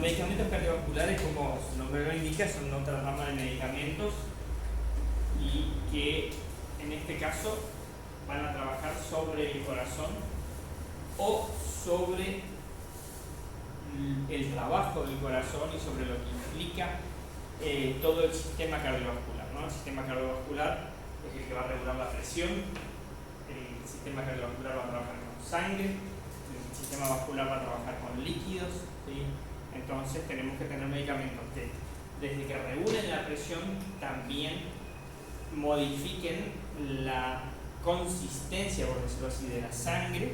medicamentos cardiovasculares, como su nombre lo indica, son otra rama de medicamentos y que en este caso van a trabajar sobre el corazón o sobre el trabajo del corazón y sobre lo que implica todo el sistema cardiovascular, ¿no? El sistema cardiovascular es el que va a regular la presión, el sistema cardiovascular va a trabajar con sangre, el sistema vascular va a trabajar con líquidos, ¿sí? Entonces tenemos que tener medicamentos que desde que regulen la presión también modifiquen la consistencia, por decirlo así, de la sangre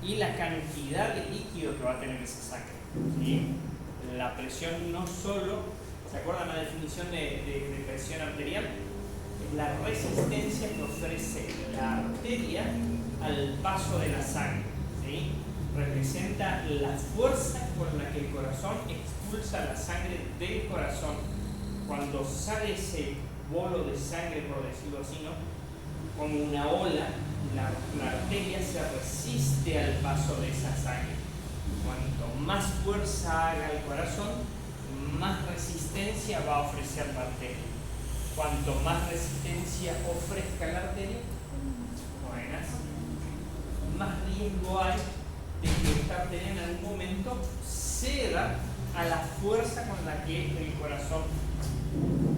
y la cantidad de líquido que va a tener esa sangre, ¿sí? La presión no solo, ¿se acuerdan la definición de presión arterial? Es la resistencia que ofrece la arteria al paso de la sangre, ¿sí? Representa la fuerza con la que el corazón expulsa la sangre del corazón. Cuando sale ese bolo de sangre, por decirlo así, ¿no? Como una ola, la arteria se resiste al paso de esa sangre. Cuanto más fuerza haga el corazón, más resistencia va a ofrecer la arteria. Cuanto más resistencia ofrezca la arteria, más riesgo hay de que esta arteria en algún momento ceda a la fuerza con la que el corazón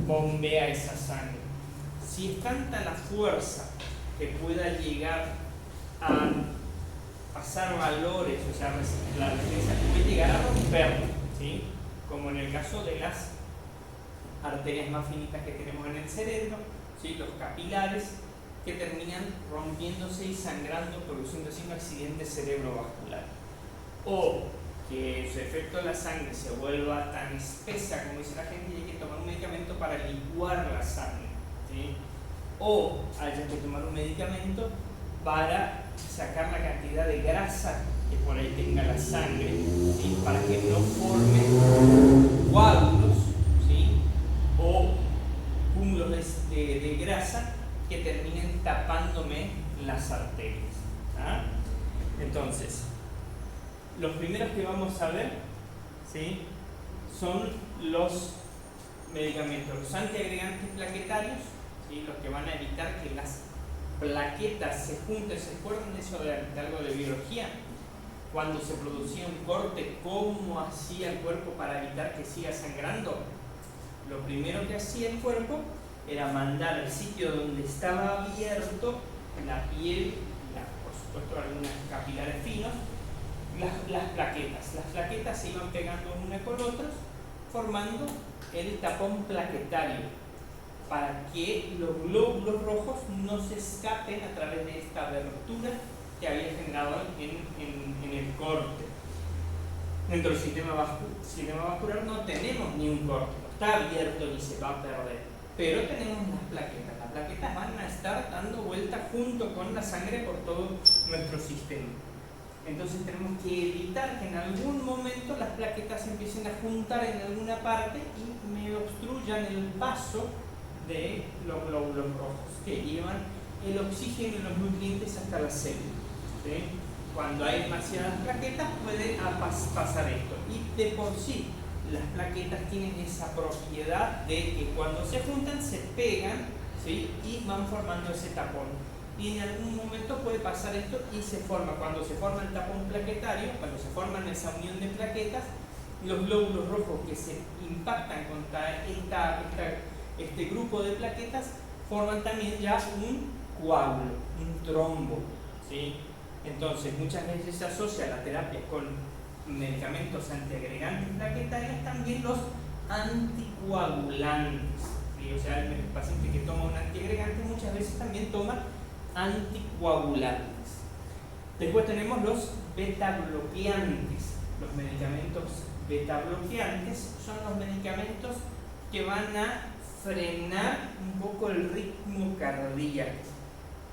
bombea esa sangre. Si es tanta la fuerza que pueda llegar a pasar valores, o sea, la resistencia puede llegar a romperla, ¿sí? Como en el caso de las arterias más finitas que tenemos en el cerebro, ¿sí? Los capilares, que terminan rompiéndose y sangrando, produciendo así un accidente cerebrovascular. O que su efecto de la sangre se vuelva tan espesa, como dice la gente, y hay que tomar un medicamento para licuar la sangre, ¿sí? O haya que tomar un medicamento para sacar la cantidad de grasa que por ahí tenga la sangre, ¿sí? Para que no forme coágulos, ¿sí? O cúmulos de grasa que terminen tapándome las arterias, ¿ah? Entonces, los primeros que vamos a ver, ¿sí? Son los medicamentos, los antiagregantes plaquetarios, ¿sí? Los que van a evitar que las plaquetas se junten. ¿Se acuerdan de eso de algo de biología? Cuando se producía un corte, ¿cómo hacía el cuerpo para evitar que siga sangrando? Lo primero que hacía el cuerpo era mandar al sitio donde estaba abierto la piel, por supuesto algunos capilares finos, las plaquetas. Las plaquetas se iban pegando una con otras, formando el tapón plaquetario, para que los glóbulos rojos no se escapen a través de esta abertura que había generado en el corte. Dentro del sistema vascular no tenemos ni un corte, no está abierto ni se va a perder. Pero tenemos las plaquetas. Las plaquetas van a estar dando vuelta junto con la sangre por todo nuestro sistema. Entonces tenemos que evitar que en algún momento las plaquetas se empiecen a juntar en alguna parte y me obstruyan el paso de los glóbulos rojos que llevan el oxígeno y los nutrientes hasta la célula, ¿sí? Cuando hay demasiadas plaquetas puede pasar esto. Y de por sí las plaquetas tienen esa propiedad de que cuando se juntan se pegan, ¿sí? Y van formando ese tapón. Y en algún momento puede pasar esto y se forma. Cuando se forma el tapón plaquetario, cuando se forma esa unión de plaquetas, los glóbulos rojos que se impactan contra este grupo de plaquetas forman también ya un coágulo, un trombo, ¿sí? Entonces muchas veces se asocia la terapia con medicamentos antiagregantes plaquetarios, también los anticoagulantes, ¿sí? O sea, el paciente que toma un antiagregante muchas veces también toma anticoagulantes. Después tenemos los betabloqueantes. Los medicamentos betabloqueantes son los medicamentos que van a frenar un poco el ritmo cardíaco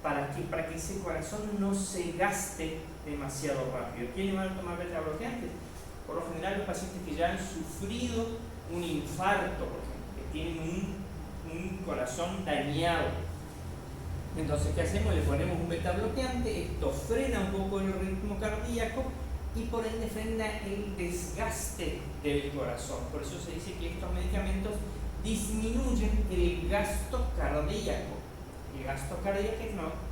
para que ese corazón no se gaste demasiado rápido. ¿Quiénes van a tomar betabloqueantes? Por lo general los pacientes que ya han sufrido un infarto, por ejemplo, que tienen un corazón dañado. Entonces, ¿qué hacemos? Le ponemos un betabloqueante, esto frena un poco el ritmo cardíaco y por ende frena el desgaste del corazón. Por eso se dice que estos medicamentos disminuyen el gasto cardíaco. El gasto cardíaco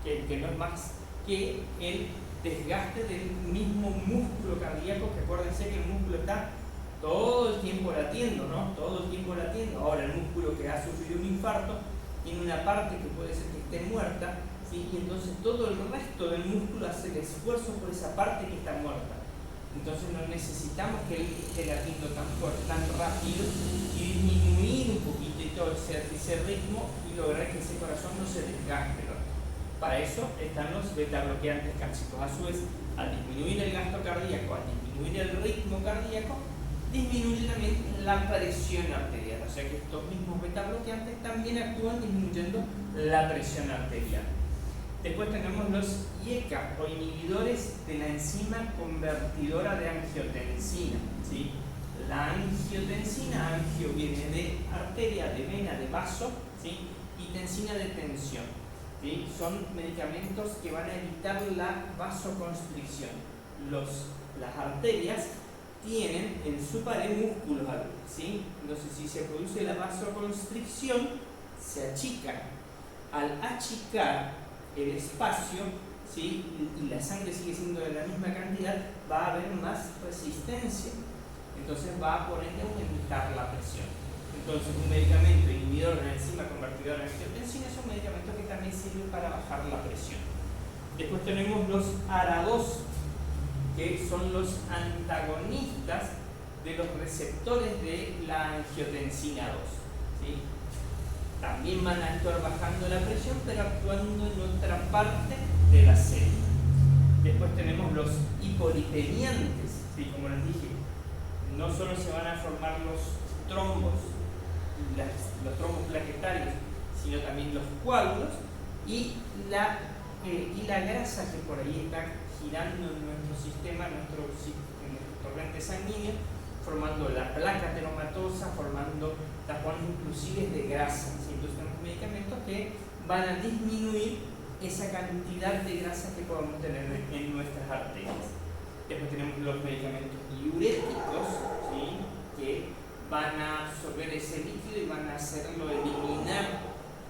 que no es más que el desgaste del mismo músculo cardíaco, que acuérdense que el músculo está todo el tiempo latiendo, ¿no? Todo el tiempo latiendo. Ahora el músculo que ha sufrido un infarto tiene una parte que puede ser que esté muerta, ¿sí? Y entonces todo el resto del músculo hace el esfuerzo por esa parte que está muerta. Entonces no necesitamos que él esté latiendo tan fuerte, tan rápido, y disminuir un poquitito ese ritmo y lograr que ese corazón no se desgaste, ¿no? Para eso están los beta bloqueantes cálcicos. A su vez, al disminuir el gasto cardíaco, al disminuir el ritmo cardíaco, disminuye también la presión arterial. O sea que estos mismos beta bloqueantes también actúan disminuyendo la presión arterial. Después tenemos los IECA, o inhibidores de la enzima convertidora de angiotensina, ¿sí? La angiotensina, angio viene de arteria, de vena, de vaso, ¿sí? Y tensina de tensión, ¿sí? Son medicamentos que van a evitar la vasoconstricción. Las arterias tienen en su pared músculos, ¿sí? Entonces, si se produce la vasoconstricción, se achican. Al achicar el espacio, ¿sí? Y la sangre sigue siendo de la misma cantidad, va a haber más resistencia. Entonces va a poner a aumentar la presión. Entonces, un medicamento inhibidor de la enzima convertidora de angiotensina es un medicamento que también sirve para bajar la presión. Después tenemos los ARA2, que son los antagonistas de los receptores de la angiotensina 2, ¿sí? También van a actuar bajando la presión, pero actuando en otra parte de la célula. Después tenemos los hipolipemiantes, ¿sí? Como les dije, no solo se van a formar los trombos, los trombos plaquetarios, sino también los coágulos y la grasa que por ahí está girando en nuestro sistema, en nuestro torrente sanguíneo, formando la placa ateromatosa, formando tapones inclusive de grasa. ¿Sí? Entonces tenemos medicamentos que van a disminuir esa cantidad de grasa que podemos tener en nuestras arterias. Después tenemos los medicamentos diuréticos, ¿sí? Que van a absorber ese líquido y van a hacerlo eliminar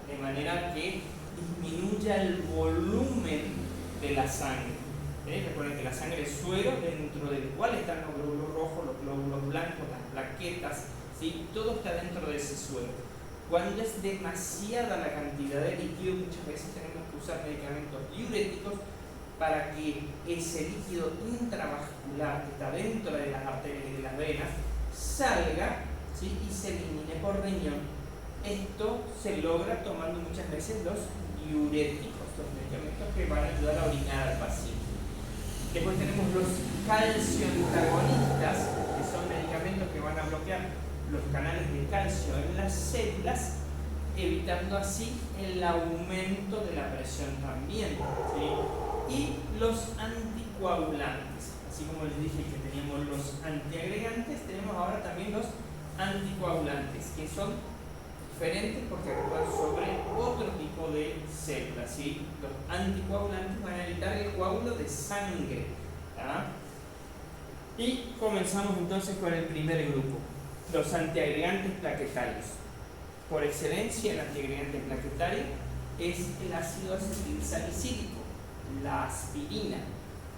de manera que disminuya el volumen de la sangre. Recuerden que la sangre es suero, dentro del cual están los glóbulos rojos, los glóbulos blancos, las plaquetas, ¿sí? Todo está dentro de ese suero. Cuando es demasiada la cantidad de líquido, muchas veces tenemos que usar medicamentos diuréticos para que ese líquido intravascular que está dentro de las arterias y de las venas salga, ¿sí? Y se elimine por riñón. Esto se logra tomando muchas veces los diuréticos, los medicamentos que van a ayudar a orinar al paciente. Después tenemos los calcio antagonistas, que son medicamentos que van a bloquear los canales de calcio en las células, evitando así el aumento de la presión también, ¿sí? Y los anticoagulantes, así como les dije que teníamos los antiagregantes, tenemos ahora también los anticoagulantes, que son diferentes porque actúan sobre otro tipo de células, ¿sí? Los anticoagulantes van a evitar el coágulo de sangre, ¿tá? Y comenzamos entonces con el primer grupo, los antiagregantes plaquetarios. Por excelencia, el antiagregante plaquetario es el ácido acetilsalicílico, la aspirina.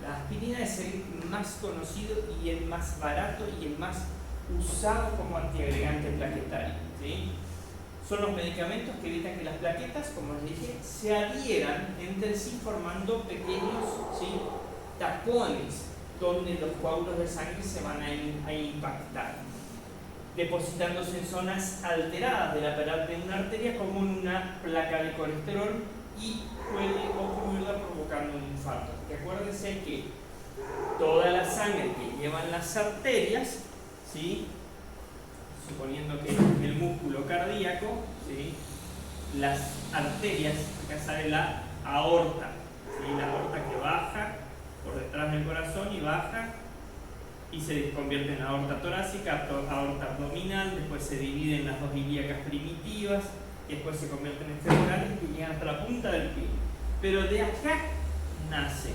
La aspirina es el más conocido y el más barato y el más usado como antiagregante plaquetario, ¿sí? Son los medicamentos que evitan que las plaquetas, como les dije, se adhieran entre sí formando pequeños, ¿sí? Tapones donde los coágulos de sangre se van a impactar, depositándose en zonas alteradas del aparato de una arteria como en una placa de colesterol y puede ocurrirla provocando un infarto. Porque acuérdense que toda la sangre que llevan las arterias, ¿sí? Suponiendo que el músculo cardíaco, ¿sí? Las arterias, acá sale la aorta, ¿sí? La aorta que baja por detrás del corazón y baja y se convierte en aorta torácica, aorta abdominal, después se divide en las dos ilíacas primitivas y después se convierten en femorales y llegan hasta la punta del pie. Pero de acá nace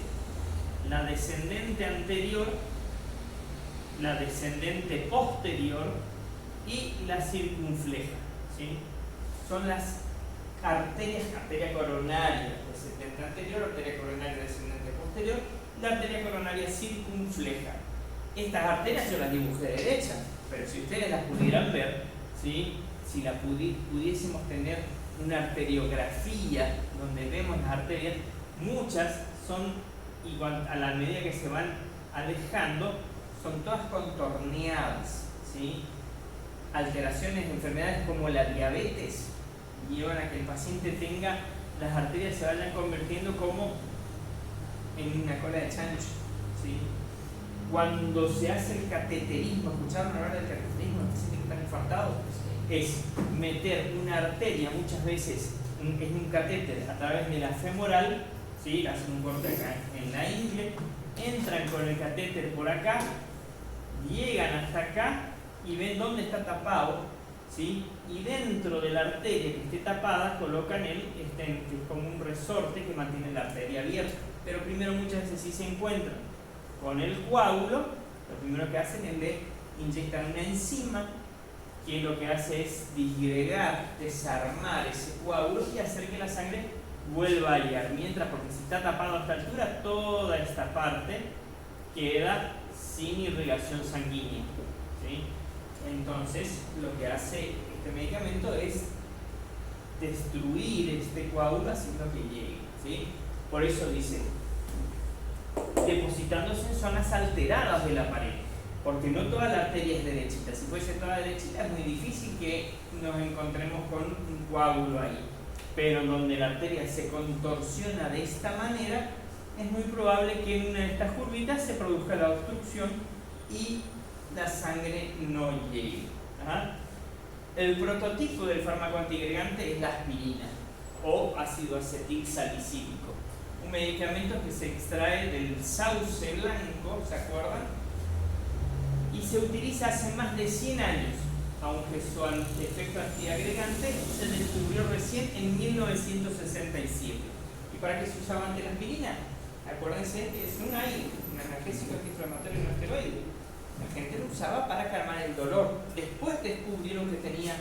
la descendente anterior, la descendente posterior y la circunfleja, ¿sí? Son las arteria coronaria descendente anterior, arteria coronaria descendente posterior, la arteria coronaria circunfleja. Estas arterias yo las dibujé derechas, pero si ustedes las pudieran ver, ¿sí? Si la pudiésemos tener una arteriografía donde vemos las arterias, muchas son, igual a la medida que se van alejando, son todas contorneadas, ¿sí? Alteraciones, enfermedades como la diabetes llevan a que el paciente tenga, las arterias se vayan convirtiendo como en una cola de chancho, ¿sí? Cuando se hace el cateterismo, ¿escucharon hablar del cateterismo? El paciente que está infartado, es meter una arteria, muchas veces es un catéter a través de la femoral, ¿sí? Hacen un corte acá en la ingle, entran con el catéter por acá, llegan hasta acá y ven dónde está tapado, ¿sí? Y dentro de la arteria que esté tapada colocan el stent, que es como un resorte que mantiene la arteria abierta. Pero primero muchas veces sí se encuentran con el coágulo, lo primero que hacen es le inyectan una enzima que lo que hace es disgregar, desarmar ese coágulo y hacer que la sangre vuelva a llegar. Mientras, porque si está tapado a esta altura, toda esta parte queda sin irrigación sanguínea, ¿sí? Entonces, lo que hace este medicamento es destruir este coágulo haciendo que llegue, ¿sí? Por eso dice, depositándose en zonas alteradas de la pared, porque no toda la arteria es derechita. Si fuese toda derechita es muy difícil que nos encontremos con un coágulo ahí, pero donde la arteria se contorsiona de esta manera, es muy probable que en una de estas curvitas se produzca la obstrucción y la sangre no llegue. ¿Ah? El prototipo del fármaco antiagregante es la aspirina o ácido acetil salicílico, un medicamento que se extrae del sauce blanco, ¿se acuerdan? Y se utiliza hace más de 100 años, aunque su efecto antiagregante se descubrió recién en 1967. ¿Y para qué se usaba antes la aspirina? Acuérdense que es un analgésico antiinflamatorio no esteroide. La gente lo usaba para calmar el dolor. Después descubrieron que tenía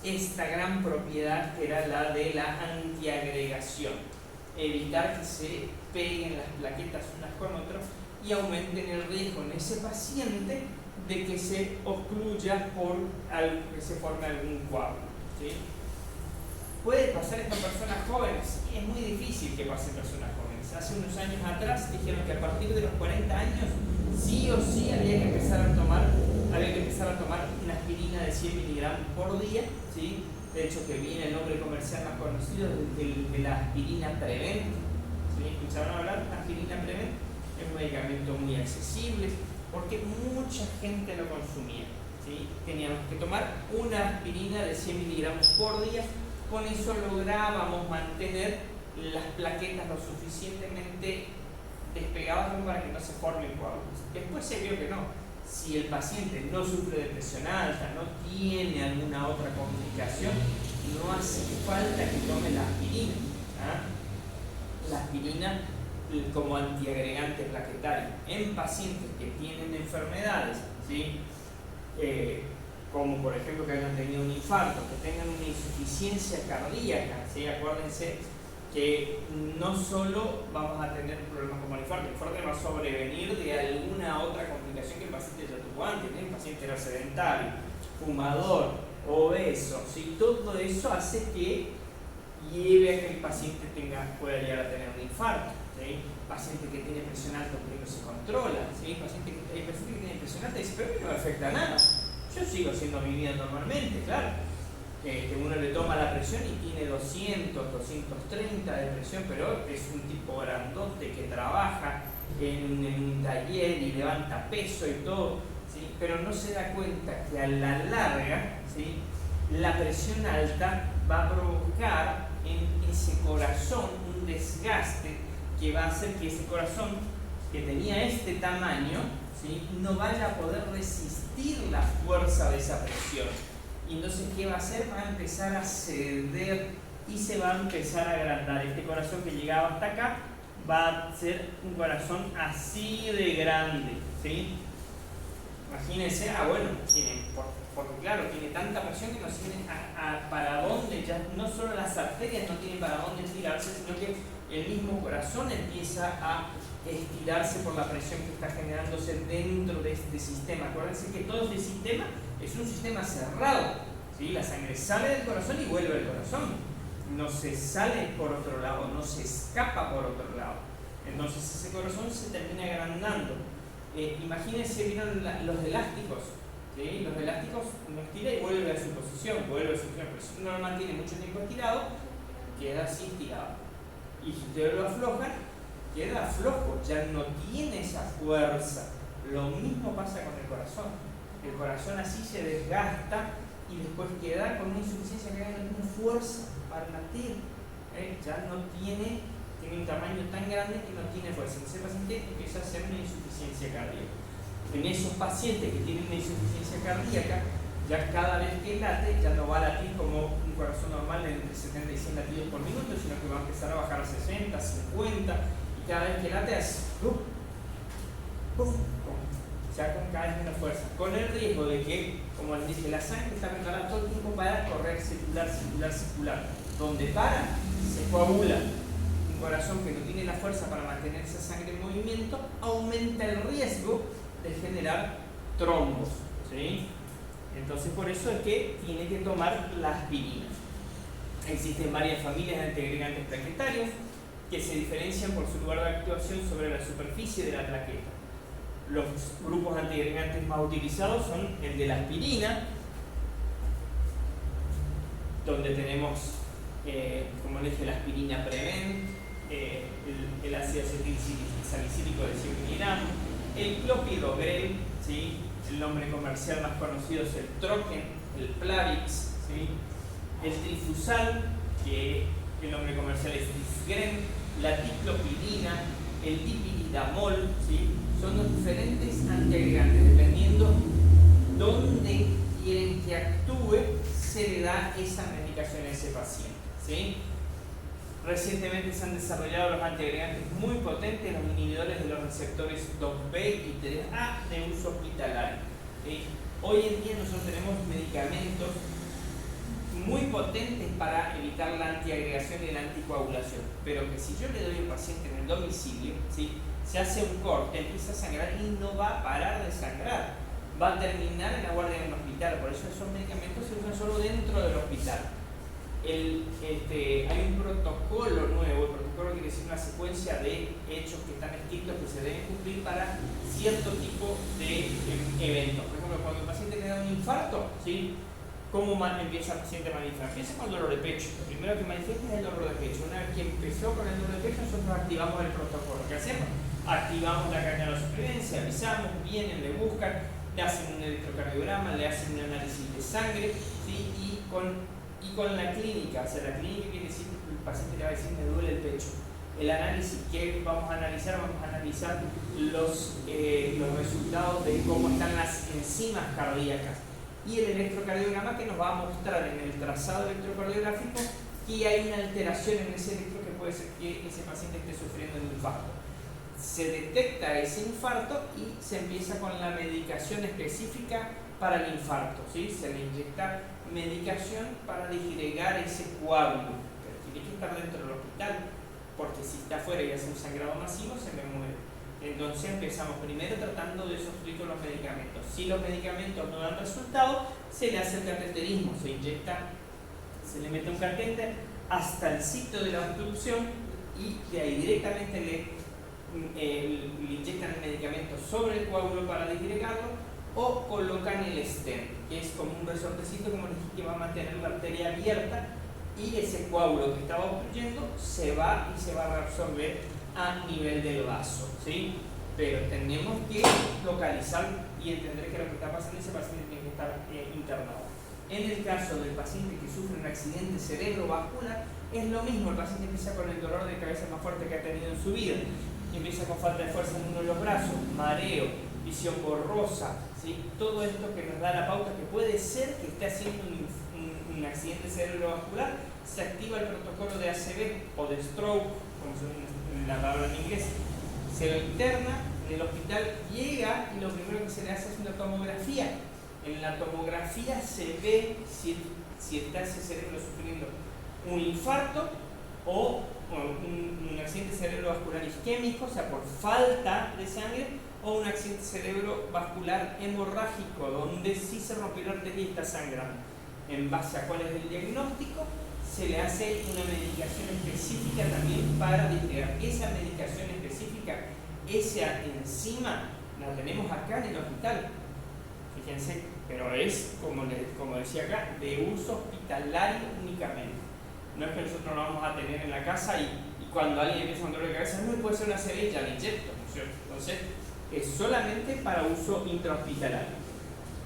esta gran propiedad que era la de la antiagregación. Evitar que se peguen las plaquetas unas con otras y aumenten el riesgo en ese paciente de que se ocluya por algo, que se forme algún coágulo, ¿sí? ¿Puede pasar esto en personas jóvenes? Sí, es muy difícil que pase en personas jóvenes. Hace unos años atrás dijeron que a partir de los 40 años sí o sí había que empezar a tomar una aspirina de 100 miligramos por día, ¿sí? De hecho, que viene el nombre comercial más conocido de la aspirina Prevent, ¿sí? ¿Escucharon hablar de la aspirina Prevent? Es un medicamento muy accesible porque mucha gente lo consumía, ¿sí? Teníamos que tomar una aspirina de 100 miligramos por día. Con eso lográbamos mantener las plaquetas lo suficientemente despegadas como para que no se formen coágulos. Después se vio que no. Si el paciente no sufre de presión alta, no tiene alguna otra complicación, no hace falta que tome la aspirina. ¿Ah? La aspirina como antiagregante plaquetario en pacientes que tienen enfermedades, ¿sí? Como por ejemplo que hayan tenido un infarto, que tengan una insuficiencia cardíaca, ¿sí? Acuérdense que no solo vamos a tener problemas como el infarto va a sobrevenir de alguna otra complicación que el paciente ya tuvo antes. El paciente era sedentario, fumador, obeso, ¿sí? Todo eso hace que lleve a que el paciente pueda llegar a tener un infarto, ¿sí? Paciente que tiene presión alta porque no se controla, ¿sí? Paciente que tiene presión alta dice, pero a mí no me afecta nada, yo sigo haciendo mi vida normalmente, claro. Que uno le toma la presión y tiene 200, 230 de presión, pero es un tipo grandote que trabaja en un taller y levanta peso y todo, ¿sí? Pero no se da cuenta que a la larga, ¿sí? La presión alta va a provocar en ese corazón un desgaste que va a hacer que ese corazón que tenía este tamaño, ¿sí? No vaya a poder resistir la fuerza de esa presión. Y entonces, ¿qué va a hacer? Va a empezar a ceder y se va a empezar a agrandar. Este corazón que llegaba hasta acá va a ser un corazón así de grande, ¿sí? Imagínense, bueno, porque claro, tiene tanta presión que no tiene para dónde, ya no solo las arterias no tienen para dónde estirarse, sino que el mismo corazón empieza a estirarse por la presión que está generándose dentro de este sistema. Acuérdense que todo este sistema es un sistema cerrado, ¿sí? La sangre sale del corazón y vuelve al corazón, no se sale por otro lado, no se escapa por otro lado. Entonces ese corazón se termina agrandando. Imagínense, vieron los elásticos, ¿sí? Los elásticos uno estira y vuelve a su posición, pero si uno lo mantiene mucho tiempo estirado, queda así estirado. Y si ustedes lo aflojan, queda flojo, ya no tiene esa fuerza. Lo mismo pasa con el corazón. El corazón así se desgasta y después queda con una insuficiencia cardíaca, no tiene fuerza para latir. Ya no tiene un tamaño tan grande que no tiene fuerza. Entonces el paciente empieza a hacer una insuficiencia cardíaca. En esos pacientes que tienen una insuficiencia cardíaca, ya cada vez que late, ya no va a latir como un corazón normal de entre 70 y 100 latidos por minuto, sino que va a empezar a bajar a 60, 50, y cada vez que late hace ya con cada vez menos fuerza, con el riesgo de que, como les dije, la sangre está preparada todo el tiempo para correr, circular. Donde para, se coagula. Un corazón que no tiene la fuerza para mantener esa sangre en movimiento aumenta el riesgo de generar trombos, ¿sí? Entonces por eso es que tiene que tomar la aspirina. Existen varias familias de antiagregantes plaquetarios que se diferencian por su lugar de actuación sobre la superficie de la plaqueta. Los grupos antiagregantes más utilizados son el de la aspirina, donde tenemos, como les dije, la aspirina Prevent, el ácido acetilsalicílico de 100 miligramos, el clopidogrel, ¿sí? El nombre comercial más conocido es el Troken, el Plavix, ¿sí? El Trifusal, que el nombre comercial es Disgren, la diclopidina, el dipiridamol, ¿sí? Son los diferentes antiagregantes. Dependiendo dónde quieren que actúe, se le da esa medicación a ese paciente, ¿sí? Recientemente se han desarrollado los antiagregantes muy potentes, los inhibidores de los receptores 2B y 3A de uso hospitalario. Hoy en día nosotros tenemos medicamentos muy potentes para evitar la antiagregación y la anticoagulación, pero que si yo le doy al paciente en el domicilio, ¿sí? Se hace un corte, empieza a sangrar y no va a parar de sangrar, va a terminar en la guardia en el hospital. Por eso esos medicamentos se usan solo dentro del hospital. Hay un protocolo nuevo. El protocolo quiere decir una secuencia de hechos que están escritos que se deben cumplir para cierto tipo de eventos. Por ejemplo, cuando el paciente le da un infarto, ¿sí? ¿Cómo empieza el paciente a manifestar? Empieza con dolor de pecho. Lo primero que manifiesta es el dolor de pecho. Una vez que empezó con el dolor de pecho, nosotros activamos el protocolo. ¿Qué hacemos? Activamos la cadena de supervivencia, avisamos, vienen, le buscan, le hacen un electrocardiograma, le hacen un análisis de sangre, ¿sí? Y con la clínica, o sea, la clínica quiere decir que el paciente le va a decir me duele el pecho. El análisis que vamos a analizar los resultados de cómo están las enzimas cardíacas y el electrocardiograma que nos va a mostrar en el trazado electrocardiográfico que hay una alteración en ese electro que puede ser que ese paciente esté sufriendo un infarto. Se detecta ese infarto y se empieza con la medicación específica para el infarto, ¿sí? Se le inyecta medicación para disgregar ese coágulo, pero tiene que estar dentro del hospital, porque si está afuera y hace un sangrado masivo se me muere. Entonces empezamos primero tratando de sustituir con los medicamentos. Si los medicamentos no dan resultado, se le hace el cateterismo, se le mete un catéter hasta el sitio de la obstrucción y de ahí directamente le inyectan el medicamento sobre el coágulo para disgregarlo o colocan el stent, que es como un resortecito, como les dije, que va a mantener la arteria abierta y ese coágulo que estaba obstruyendo se va a reabsorber a nivel del vaso, ¿sí? Pero tenemos que localizar y entender que lo que está pasando ese paciente tiene que estar internado. En el caso del paciente que sufre un accidente cerebrovascular, es lo mismo. El paciente empieza con el dolor de cabeza más fuerte que ha tenido en su vida, empieza con falta de fuerza en uno de los brazos, mareo, visión borrosa, ¿sí? Todo esto que nos da la pauta que puede ser que esté haciendo un accidente cerebrovascular. Se activa el protocolo de ACV o de stroke, como se dice la palabra en inglés. se lo interna en el hospital, llega y lo primero que se le hace es una tomografía. En la tomografía se ve si está ese cerebro sufriendo un infarto o un accidente cerebrovascular isquémico, o sea, por falta de sangre, o un accidente cerebrovascular hemorrágico, donde sí se rompió la arteria y está sangrando. En base a cuál es el diagnóstico, se le hace una medicación específica también para disparar. Esa medicación específica, esa enzima, la tenemos acá en el hospital. Fíjense, pero es, como decía acá, de uso hospitalario únicamente. No es que nosotros lo vamos a tener en la casa y cuando alguien empieza con dolor de cabeza, no puede ser una cerilla, la inyecto, ¿no es cierto? Entonces, es solamente para uso intrahospitalario.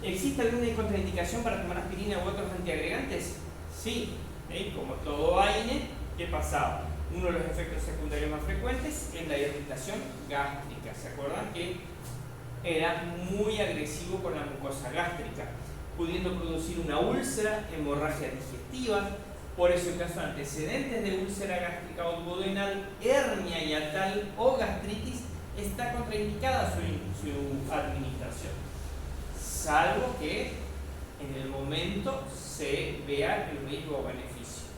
¿Existe alguna contraindicación para tomar aspirina u otros antiagregantes? Sí, como todo AINE, ¿qué pasaba? Uno de los efectos secundarios más frecuentes es la irritación gástrica. ¿Se acuerdan que era muy agresivo con la mucosa gástrica, pudiendo producir una úlcera, hemorragia digestiva? Por eso, en caso de antecedentes de úlcera gástrica o duodenal, hernia hiatal o gastritis, está contraindicada su administración, salvo que en el momento se vea el riesgo o beneficio.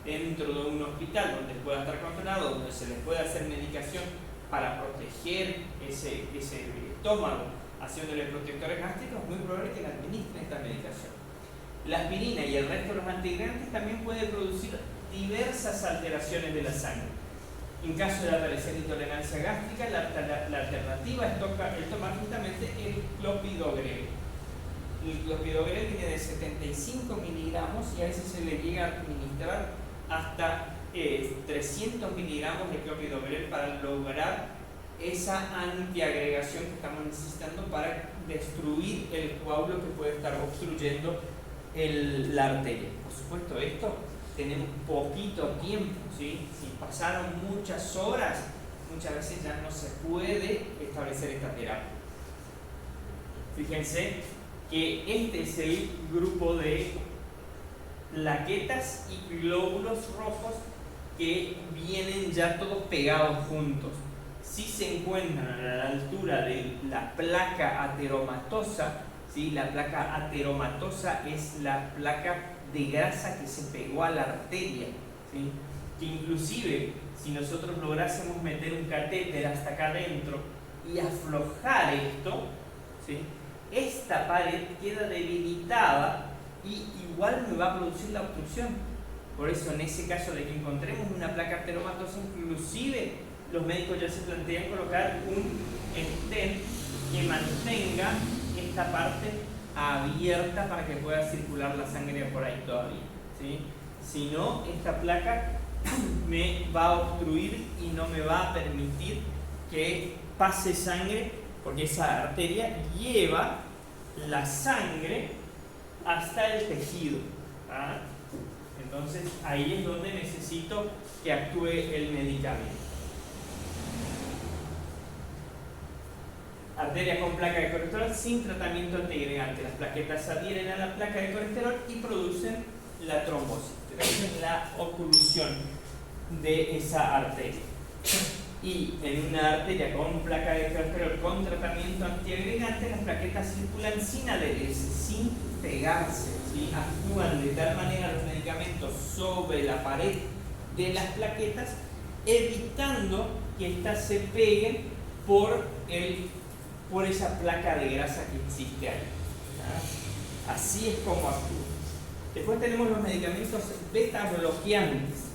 Dentro de un hospital donde pueda estar controlado, donde se les pueda hacer medicación para proteger ese estómago, haciéndole protectores gástricos, es muy probable que le administren esta medicación. La aspirina y el resto de los antiagregantes también pueden producir diversas alteraciones de la sangre. En caso de aparecer intolerancia gástrica, la alternativa es tomar justamente el clopidogrel. El clopidogrel viene de 75 miligramos y a veces se le llega a administrar hasta 300 miligramos de clopidogrel para lograr esa antiagregación que estamos necesitando para destruir el coágulo que puede estar obstruyendo la arteria. Por supuesto, esto tenemos poquito tiempo, ¿sí? Si pasaron muchas horas, muchas veces ya no se puede establecer esta terapia. Fíjense que este es el grupo de plaquetas y glóbulos rojos que vienen ya todos pegados juntos. Si se encuentran a la altura de la placa ateromatosa, ¿sí? La placa ateromatosa es la placa de grasa que se pegó a la arteria, ¿sí? Que inclusive si nosotros lográsemos meter un catéter hasta acá adentro y aflojar esto, ¿sí? Esta pared queda debilitada y igual me va a producir la obstrucción. Por eso, en ese caso de que encontremos una placa ateromatosa, inclusive los médicos ya se plantean colocar un stent que mantenga esta parte abierta para que pueda circular la sangre por ahí todavía, ¿sí? Si no, esta placa me va a obstruir y no me va a permitir que pase sangre, porque esa arteria lleva la sangre hasta el tejido, ¿ah? Entonces ahí es donde necesito que actúe el medicamento. Arteria con placa de colesterol sin tratamiento antiagregante. Las plaquetas se adhieren a la placa de colesterol y producen la trombosis, producen la oclusión de esa arteria. Y en una arteria con placa de colesterol con tratamiento antiagregante, las plaquetas circulan sin adherirse, sin pegarse, ¿sí? Actúan de tal manera los medicamentos sobre la pared de las plaquetas, evitando que éstas se peguen por esa placa de grasa que existe ahí, ¿ya? Así es como actúa. Después tenemos los medicamentos beta bloqueantes.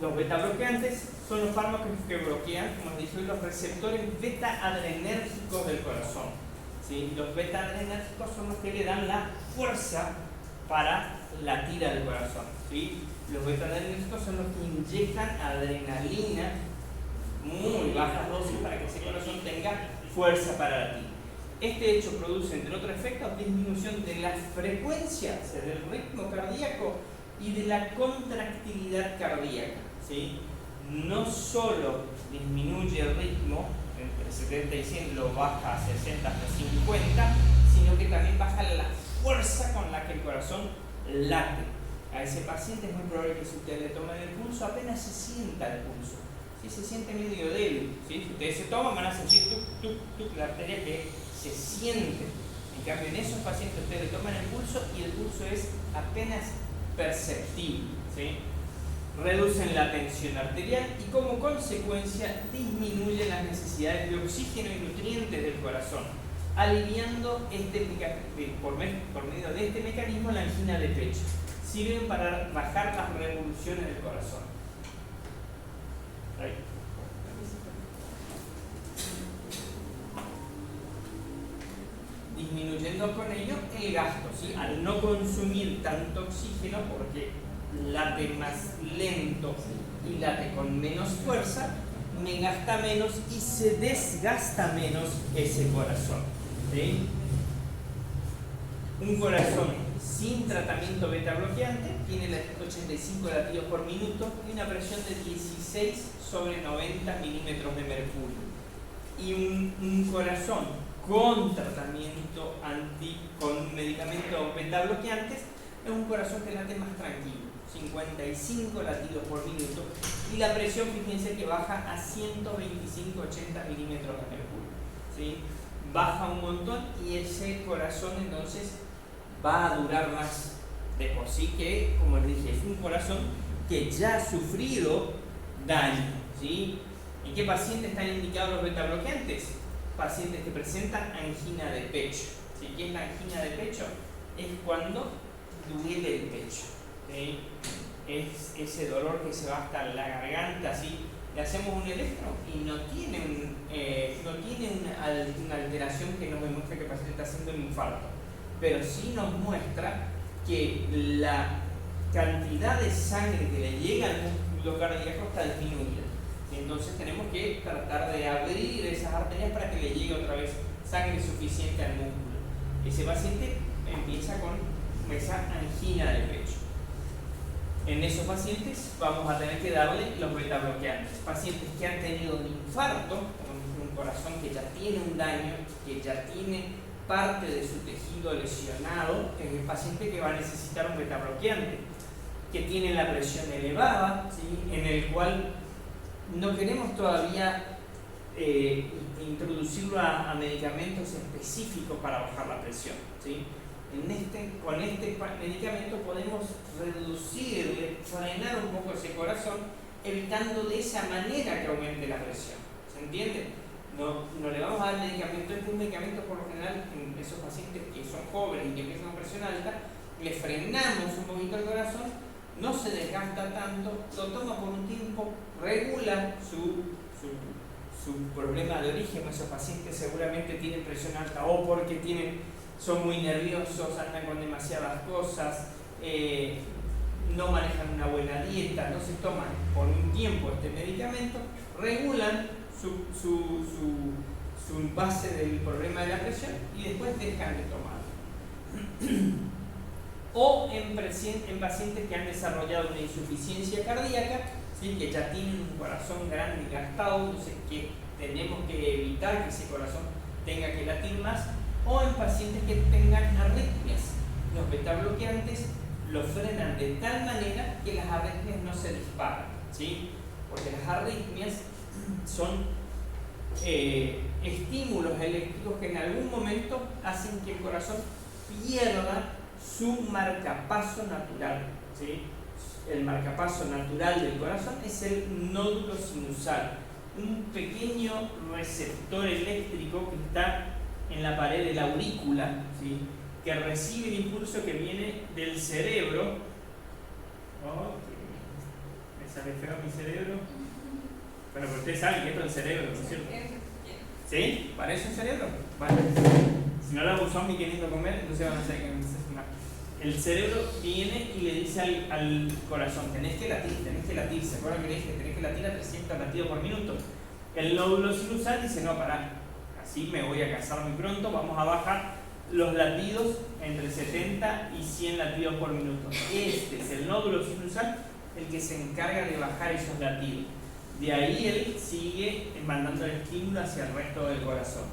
Los beta bloqueantes son los fármacos que bloquean, como les dije, los receptores beta adrenérgicos del corazón, ¿sí? Los beta adrenérgicos son los que le dan la fuerza para latir al corazón, ¿sí? Los beta adrenérgicos son los que inyectan adrenalina, muy bajas dosis, para que ese corazón tenga fuerza para latir. Este hecho produce, entre otros efectos, disminución de la frecuencia, o sea, del ritmo cardíaco y de la contractilidad cardíaca, ¿sí? No solo disminuye el ritmo, entre 70 y 100 lo baja a 60 hasta 50, sino que también baja la fuerza con la que el corazón late. A ese paciente es muy probable que si usted le toma el pulso, apenas se sienta el pulso. Si se siente medio débil, ¿sí? ustedes se toman, van a sentir la arteria que se siente. En cambio, en esos pacientes ustedes le toman el pulso y el pulso es apenas perceptible, ¿sí? Reducen la tensión arterial y como consecuencia disminuyen las necesidades de oxígeno y nutrientes del corazón, aliviando por medio de este mecanismo la angina de pecho. Sirven para bajar las revoluciones del corazón. Ahí. Disminuyendo con ello el gasto, ¿sí? Al no consumir tanto oxígeno, porque late más lento y late con menos fuerza, me gasta menos y se desgasta menos ese corazón, ¿sí? Un corazón sin tratamiento beta bloqueante tiene 85 latidos por minuto y una presión de 16/90 milímetros de mercurio. Y un corazón con tratamiento con medicamentos beta bloqueantes es un corazón que late más tranquilo, 55 latidos por minuto, y la presión, fíjense que baja a 125/80 milímetros de mercurio, ¿sí? Baja un montón y ese corazón entonces va a durar más. De por sí que, como les dije, es un corazón que ya ha sufrido daño, ¿sí? ¿En qué pacientes están indicados los beta bloqueantes? Pacientes que presentan angina de pecho, ¿sí? ¿Qué es la angina de pecho? Es cuando duele el pecho, ¿sí? Es ese dolor que se va hasta la garganta, ¿sí? Le hacemos un electro y no tiene una alteración que nos demuestre que el paciente está haciendo un infarto, pero sí nos muestra que la cantidad de sangre que le llega al músculo cardíaco está disminuida. Entonces tenemos que tratar de abrir esas arterias para que le llegue otra vez sangre suficiente al músculo. Ese paciente empieza con esa angina de pecho. En esos pacientes vamos a tener que darle los beta bloqueantes. Pacientes que han tenido un infarto, un corazón que ya tiene un daño, que ya tiene parte de su tejido lesionado, es el paciente que va a necesitar un beta bloqueante, que tiene la presión elevada, ¿sí? En el cual no queremos todavía introducirlo a medicamentos específicos para bajar la presión, ¿sí? Con este medicamento podemos reducirle, frenar un poco ese corazón, evitando de esa manera que aumente la presión. ¿Se entiende? No le vamos a dar medicamento. Este es un medicamento por lo general en esos pacientes que son jóvenes y que empiezan con presión alta, le frenamos un poquito el corazón, no se desgasta tanto, lo toma por un tiempo, regula su problema de origen. Esos pacientes seguramente tienen presión alta o porque son muy nerviosos, andan con demasiadas cosas, no manejan una buena dieta, entonces toman por un tiempo este medicamento, regulan su base del problema de la presión y después dejan de tomarlo. O en pacientes que han desarrollado una insuficiencia cardíaca, ¿sí? Que ya tienen un corazón grande y gastado, entonces que tenemos que evitar que ese corazón tenga que latir más, o en pacientes que tengan arritmias. Los beta bloqueantes los frenan de tal manera que las arritmias no se disparan, ¿sí? Porque las arritmias son estímulos eléctricos que en algún momento hacen que el corazón pierda su marcapaso natural, ¿sí? El marcapaso natural del corazón es el nódulo sinusal, un pequeño receptor eléctrico que está en la pared de la aurícula, ¿sí? Que recibe el impulso que viene del cerebro. Me sale feo mi cerebro. Bueno, pero ustedes saben que esto es el cerebro, ¿no es cierto? ¿Sí? ¿Para eso el cerebro? Vale. Si no la usamos ni queriendo comer, entonces van a hacer que no. El cerebro viene y le dice al corazón, tenés que latir. ¿Se acuerdan que le dije? Tenés que latir a 300 latidos por minuto. El nódulo sinusal dice, no, pará, así me voy a cansar muy pronto, vamos a bajar los latidos entre 70 y 100 latidos por minuto. Este es el nódulo sinusal el que se encarga de bajar esos latidos. De ahí él sigue mandando el estímulo hacia el resto del corazón.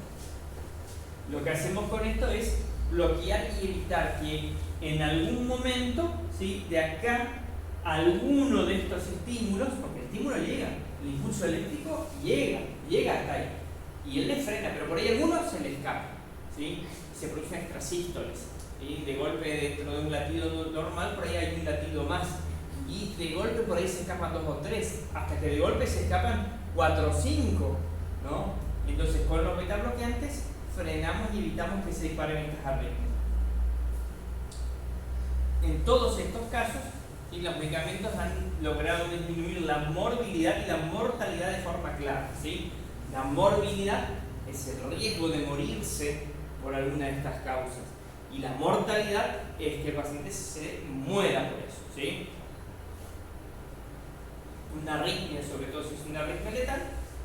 Lo que hacemos con esto es bloquear y evitar que en algún momento, ¿sí? De acá, alguno de estos estímulos, porque el estímulo llega, el impulso eléctrico llega llega hasta ahí. Y él le frena, pero por ahí algunos se le escapa, ¿sí? Se producen extrasístoles, ¿sí? De golpe dentro de un latido normal, por ahí hay un latido más. Y de golpe por ahí se escapan 2 o 3, hasta que de golpe se escapan 4 o 5, ¿no? Entonces con los beta bloqueantes frenamos y evitamos que se disparen estas arritmias. En todos estos casos, ¿sí? Los medicamentos han logrado disminuir la morbilidad y la mortalidad de forma clara, ¿sí? La morbilidad es el riesgo de morirse por alguna de estas causas, y la mortalidad es que el paciente se muera por eso, ¿sí? Una arritmia, sobre todo si es una arritmia letal,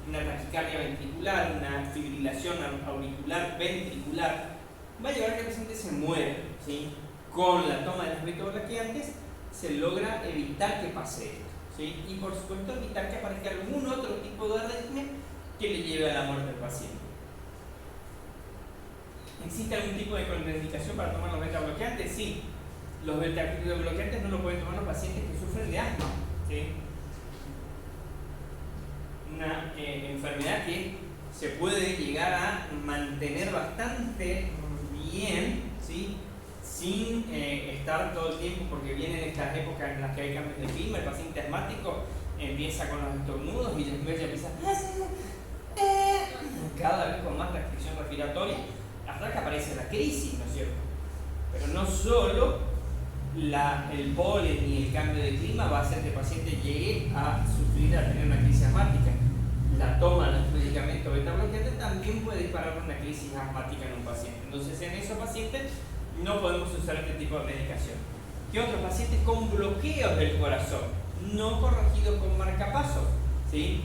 una taquicardia ventricular, una fibrilación auricular ventricular, va a llevar a que el paciente se muera, ¿sí? Con la toma de los beta-bloqueantes se logra evitar que pase esto, ¿sí? Y por supuesto evitar que aparezca algún otro tipo de arritmia que le lleve a la muerte del paciente. ¿Existe algún tipo de contraindicación para tomar los beta-bloqueantes? Sí. Los beta-bloqueantes no lo pueden tomar los pacientes que sufren de asma, ¿sí? Una enfermedad que se puede llegar a mantener bastante bien, ¿sí? Sin estar todo el tiempo, porque vienen estas épocas en las que hay cambios de clima, el paciente asmático empieza con los estornudos y después ya empieza cada vez con más restricción respiratoria, hasta que aparece la crisis, ¿no es cierto? Pero no solo el polen y el cambio de clima va a hacer que el paciente llegue a sufrir, a tener una crisis asmática. La toma de los medicamentos beta-bloqueantes también puede disparar una crisis asmática en un paciente. Entonces, en esos pacientes no podemos usar este tipo de medicación. ¿Qué otros pacientes con bloqueos del corazón no corregidos con marcapasos? ¿Sí?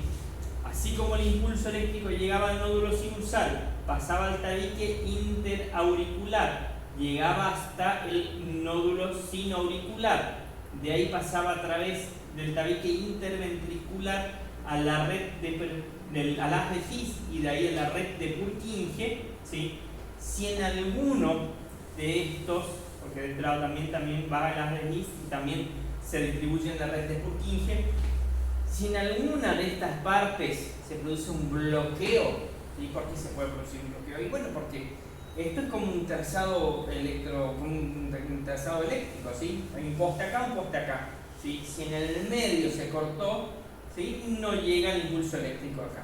Así como el impulso eléctrico llegaba al nódulo sinusal, pasaba al tabique interauricular, llegaba hasta el nódulo sinoauricular, de ahí pasaba a través del tabique interventricular a la red a las de His y de ahí a la red de Purkinje, ¿sí? Si en alguno de estos, porque de este lado también va a las de His y también se distribuye en la red de Purkinje, si en alguna de estas partes se produce un bloqueo, ¿sí? ¿Por qué se puede producir un bloqueo? Y bueno, porque esto es como un trazado eléctrico, ¿sí? Hay un poste acá, un poste acá, ¿sí? Si en el medio se cortó, ¿sí? No llega el impulso eléctrico acá.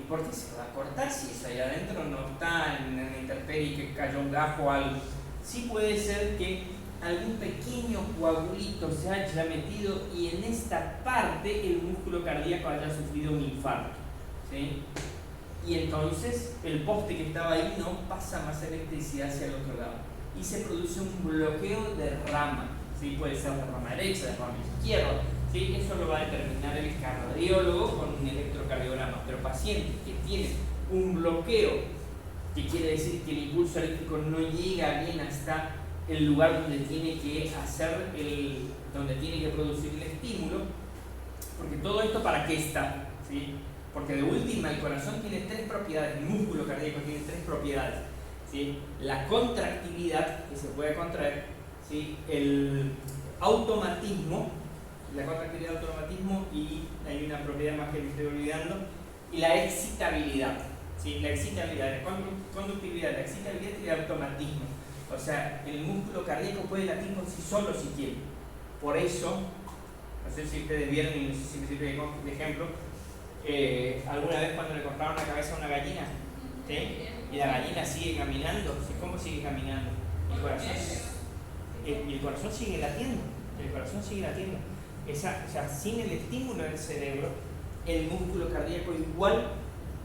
¿Y por qué se va a cortar si eso ahí adentro no está en la intemperie, que cayó un gajo o algo? Sí puede ser que algún pequeño coagulito se haya metido y en esta parte el músculo cardíaco haya sufrido un infarto, ¿sí? Y entonces el poste que estaba ahí no pasa más electricidad hacia el otro lado y se produce un bloqueo de rama, ¿sí? Puede ser de rama derecha, de rama izquierda, ¿sí? Eso lo va a determinar el cardiólogo con un electrocardiograma, pero pacientes que tienen un bloqueo, que quiere decir que el impulso eléctrico no llega bien hasta el lugar donde tiene que donde tiene que producir el estímulo, porque todo esto ¿para qué está? ¿Sí? Porque de última el corazón tiene 3 propiedades, el músculo cardíaco tiene 3 propiedades, ¿sí? La contractilidad, que se puede contraer, ¿sí? El automatismo, la contractilidad del automatismo, y hay una propiedad más que me estoy olvidando, y la excitabilidad, ¿sí? La excitabilidad, la conductividad, la excitabilidad y el automatismo. O sea, el músculo cardíaco puede latir por sí solo si quiere. Por eso, no sé si ustedes vieron y no sé si me sirve de ejemplo, alguna vez cuando le cortaron la cabeza a una gallina, ¿sí? Y la gallina sigue caminando, ¿sí? ¿Cómo sigue caminando? El corazón sigue latiendo, el corazón sigue latiendo. O sea, sin el estímulo del cerebro, el músculo cardíaco igual,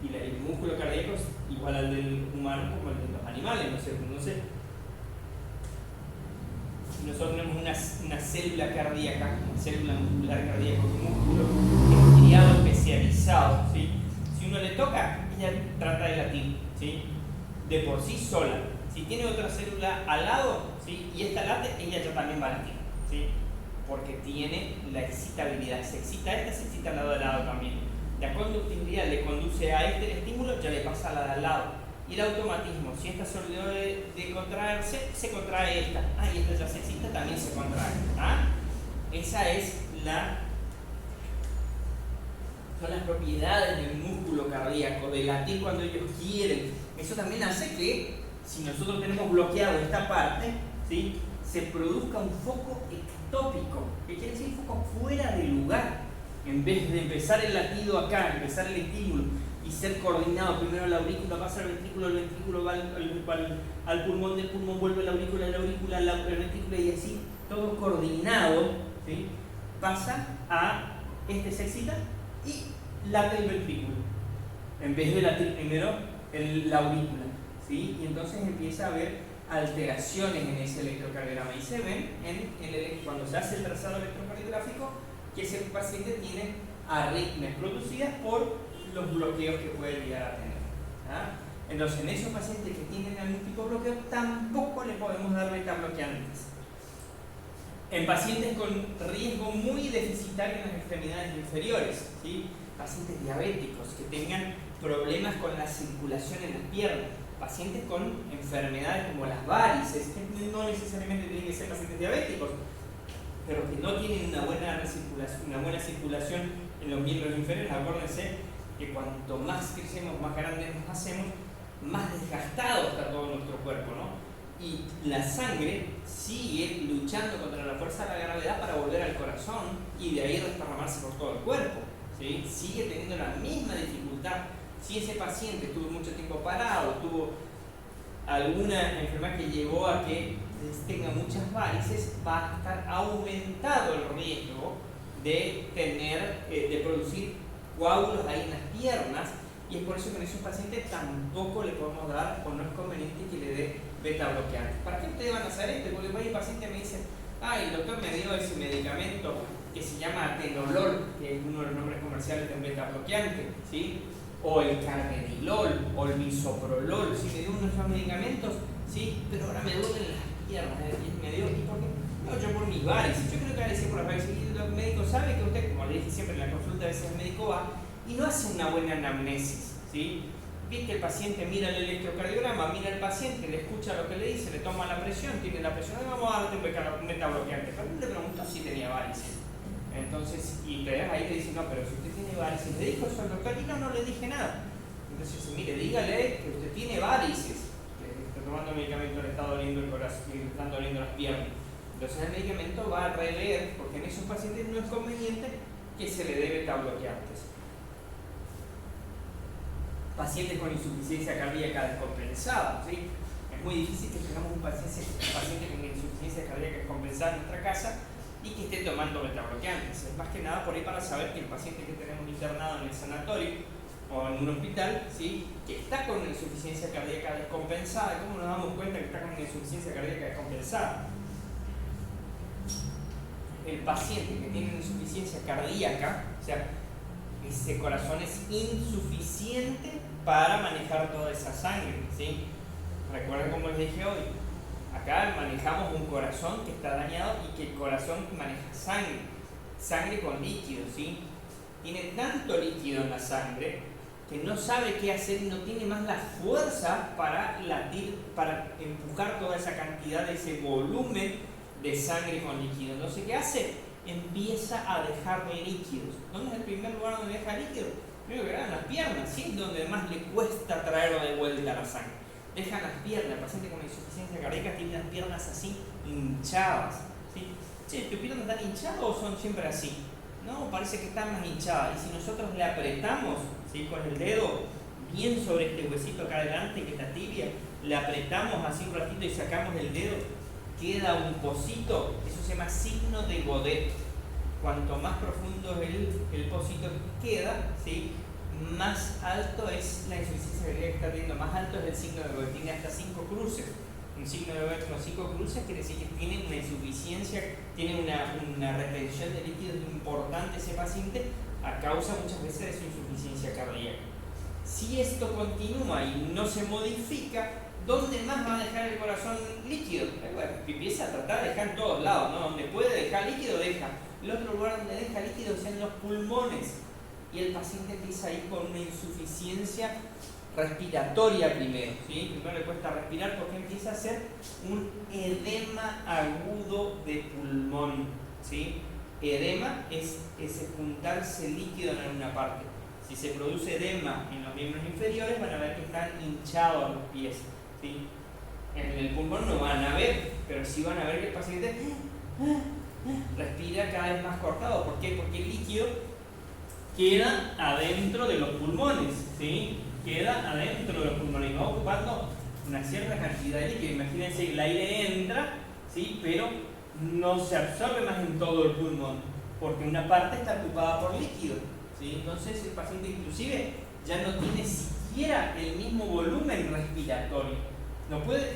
y el músculo cardíaco es igual al del humano como el de los animales, ¿no es cierto? Entonces, nosotros tenemos una célula cardíaca, una célula muscular cardíaca, un músculo estriado especializado, ¿sí? Si uno le toca, ella trata de latir, ¿sí? De por sí sola. Si tiene otra célula al lado, ¿sí? Y esta late, ella ya también va a latir, ¿sí? Porque tiene la excitabilidad. Se excita esta, se excita al lado también. La conductividad le conduce a el estímulo, ya le pasa a la de al lado. Y el automatismo, si esta se olvidó de contraerse, se contrae esta. Y esta ya se excita, también se contrae. Esa es son las propiedades del músculo cardíaco, de latir cuando ellos quieren. Eso también hace que, si nosotros tenemos bloqueado esta parte, ¿sí?, se produzca un foco ectópico, que quiere decir foco fuera de lugar. En vez de empezar el latido acá, empezar el estímulo y ser coordinado, primero la aurícula pasa al ventrículo, el ventrículo va al pulmón, del pulmón vuelve a la aurícula, al ventrículo, y así, todo coordinado, ¿sí?, pasa a se excita y late el ventrículo, en vez de latir primero la aurícula, ¿sí? Y entonces empieza a haber alteraciones en ese electrocardiograma y se ven cuando se hace el trazado electrocardiográfico que ese paciente tiene arritmias producidas por los bloqueos que puede llegar a tener. Entonces, en esos pacientes que tienen algún tipo de bloqueo, tampoco le podemos dar beta bloqueantes. En pacientes con riesgo muy deficitario en las extremidades inferiores, ¿sí?, pacientes diabéticos que tengan problemas con la circulación en las piernas, pacientes con enfermedades como las varices, que no necesariamente tienen que ser pacientes diabéticos, pero que no tienen una buena circulación en los miembros inferiores. Acuérdense que cuanto más crecemos, más grandes nos hacemos, más desgastado está todo nuestro cuerpo, ¿no? Y la sangre sigue luchando contra la fuerza de la gravedad para volver al corazón y de ahí desparramarse por todo el cuerpo, ¿sí? Sigue teniendo la misma dificultad. Si ese paciente estuvo mucho tiempo parado, tuvo alguna enfermedad que llevó a que tenga muchas varices, va a estar aumentado el riesgo de producir coágulos ahí en las piernas, y es por eso que en esos pacientes tampoco le podemos dar, o no es conveniente que le dé beta bloqueante. ¿Para qué ustedes van a hacer esto? Porque el paciente me dice, el doctor me dio ese medicamento que se llama atenolol, que es uno de los nombres comerciales de un beta bloqueante, ¿sí?, o el carvedilol, o el bisoprolol, ¿sí?, me dio uno de esos medicamentos, ¿sí?, pero ahora me duelen las piernas, ¿y por qué? No, yo por mis varices. Yo creo que varices por las varices. Y el médico sabe que usted, como le dije siempre en la consulta, a veces el médico va y no hace una buena anamnesis, ¿sí? Ve que el paciente mira el electrocardiograma, mira al paciente, le escucha lo que le dice, le toma la presión, tiene la presión, vamos a darte un beta bloqueante. Pero le preguntó si tenía varices. Entonces, y ahí te dice, no, pero si usted tiene varices, ¿le dijo eso al doctor? Y no le dije nada. Entonces, mire, dígale que usted tiene varices, que está tomando medicamento, le está doliendo el corazón, le están doliendo las piernas. Entonces el medicamento va a rever, porque en esos pacientes no es conveniente que se le dé beta bloqueantes. Pacientes con insuficiencia cardíaca descompensada, ¿sí? Es muy difícil que tengamos un paciente con insuficiencia cardíaca descompensada en nuestra casa y que esté tomando beta bloqueantes. Es más que nada por ahí para saber que el paciente que tenemos internado en el sanatorio o en un hospital, ¿sí?, que está con una insuficiencia cardíaca descompensada. ¿Cómo nos damos cuenta que está con una insuficiencia cardíaca descompensada? El paciente que tiene una insuficiencia cardíaca, o sea, ese corazón es insuficiente para manejar toda esa sangre, ¿sí? Recuerden como les dije hoy, acá manejamos un corazón que está dañado y que el corazón maneja sangre con líquido, ¿sí? Tiene tanto líquido en la sangre que no sabe qué hacer y no tiene más la fuerza para latir, para empujar toda esa cantidad de ese volumen de sangre con líquido. Entonces, ¿qué hace? Empieza a dejar líquidos. ¿Dónde es el primer lugar donde deja líquido? Primero que nada en las piernas, ¿sí? Donde más le cuesta traerlo de vuelta a la sangre. Deja las piernas. El paciente con insuficiencia cardíaca tiene las piernas así hinchadas, ¿sí? Che, ¿tus piernas están hinchadas o son siempre así? No, parece que están más hinchadas. Y si nosotros le apretamos, ¿sí?, con el dedo bien sobre este huesito acá adelante, que es la tibia, le apretamos así un ratito y sacamos el dedo, queda un pocito. Eso se llama signo de Godet. Cuanto más profundo el pocito queda, ¿sí?, más alto es la insuficiencia cardíaca que está teniendo, más alto es el signo de Godet. Tiene hasta 5 cruces. Un signo de Godet con 5 cruces quiere decir que tiene una insuficiencia, tiene una retención de líquidos importante ese paciente a causa muchas veces de su insuficiencia cardíaca. Si esto continúa y no se modifica, ¿dónde más va a dejar el corazón líquido? Bueno, empieza a tratar de dejar en todos lados, ¿no? Donde puede dejar líquido, deja. El otro lugar donde deja líquido es en los pulmones. Y el paciente empieza a ir con una insuficiencia respiratoria primero, ¿sí? Primero le cuesta respirar porque empieza a hacer un edema agudo de pulmón, ¿sí? edema es ese juntarse líquido en alguna parte. Si se produce edema en los miembros inferiores, van a ver que están hinchados los pies, ¿sí? En el pulmón no van a ver, pero sí van a ver que el paciente respira cada vez más cortado. ¿Por qué? Porque el líquido queda adentro de los pulmones, ¿sí? Queda adentro de los pulmones y va ocupando una cierta cantidad de líquido. Imagínense, el aire entra, ¿sí? Pero no se absorbe más en todo el pulmón, porque una parte está ocupada por líquido, ¿sí? Entonces el paciente inclusive ya no tiene siquiera el mismo volumen respiratorio. No puede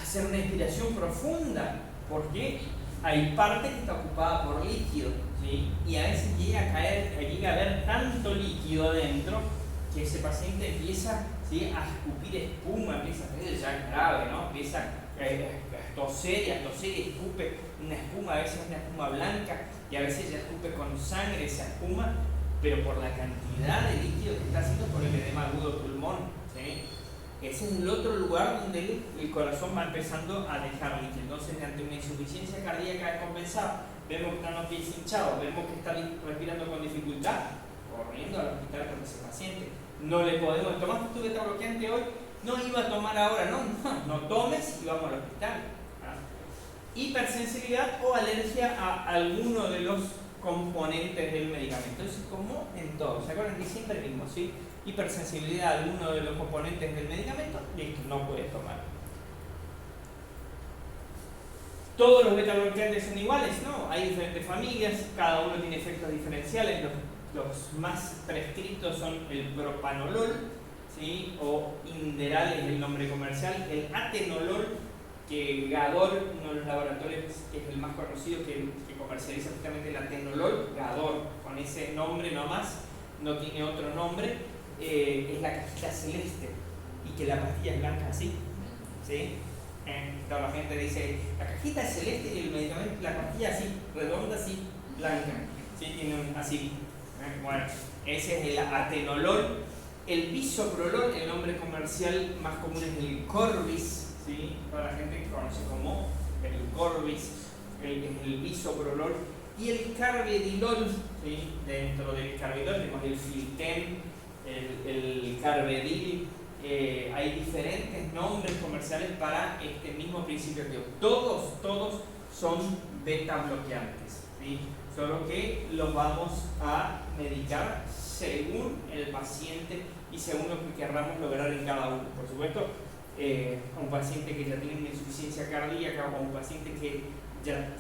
hacer una respiración profunda, porque hay parte que está ocupada por líquido, ¿sí? Y a veces llega a haber tanto líquido adentro que ese paciente empieza, ¿sí?, a escupir espuma, empieza a ser ya grave, ¿no? Empieza a toser y escupe una espuma, a veces una espuma blanca y a veces ya escupe con sangre esa espuma, pero por la cantidad de líquido que está haciendo por el edema agudo del pulmón, ¿sí? Ese es el otro lugar donde el corazón va empezando a dejar líquido. Entonces, ante una insuficiencia cardíaca descompensada, vemos que están los pies hinchados, vemos que está respirando con dificultad, corriendo al hospital con ese paciente. No le podemos tomar tu beta bloqueante hoy, no iba a tomar ahora, no tomes y vamos al hospital. Hipersensibilidad o alergia a alguno de los componentes del medicamento. Eso es como en todo. ¿Se acuerdan que siempre mismo, sí? Hipersensibilidad a alguno de los componentes del medicamento, listo, no puedes tomar. ¿Todos los beta-bloqueantes son iguales? No, hay diferentes familias, cada uno tiene efectos diferenciales. Los más prescritos son el propanolol, ¿sí?, o Inderal es el nombre comercial, el atenolol, que Gador, uno de los laboratorios que es el más conocido que comercializa justamente el atenolol, Gador, con ese nombre nomás, no tiene otro nombre, es la cajita celeste, y que la pastilla es blanca así, ¿sí? Toda la gente dice, la cajita es celeste y el medicamento, la pastilla así, redonda así, blanca, ¿sí? Tiene así. Bueno, ese es el atenolol. El bisoprolol, el nombre comercial más común es el Corbis, ¿sí? Para la gente que conoce como el Corbis, el bisoprolol. Y el carvedilol, ¿sí? Dentro del carvedilol tenemos el Filten, el carvedil. Hay diferentes nombres comerciales para este mismo principio activo. Todos son beta bloqueantes, ¿sí? Solo que los vamos a medicar según el paciente y según lo que querramos lograr en cada uno. Por supuesto, a un paciente que ya tiene una insuficiencia cardíaca o a un paciente que ya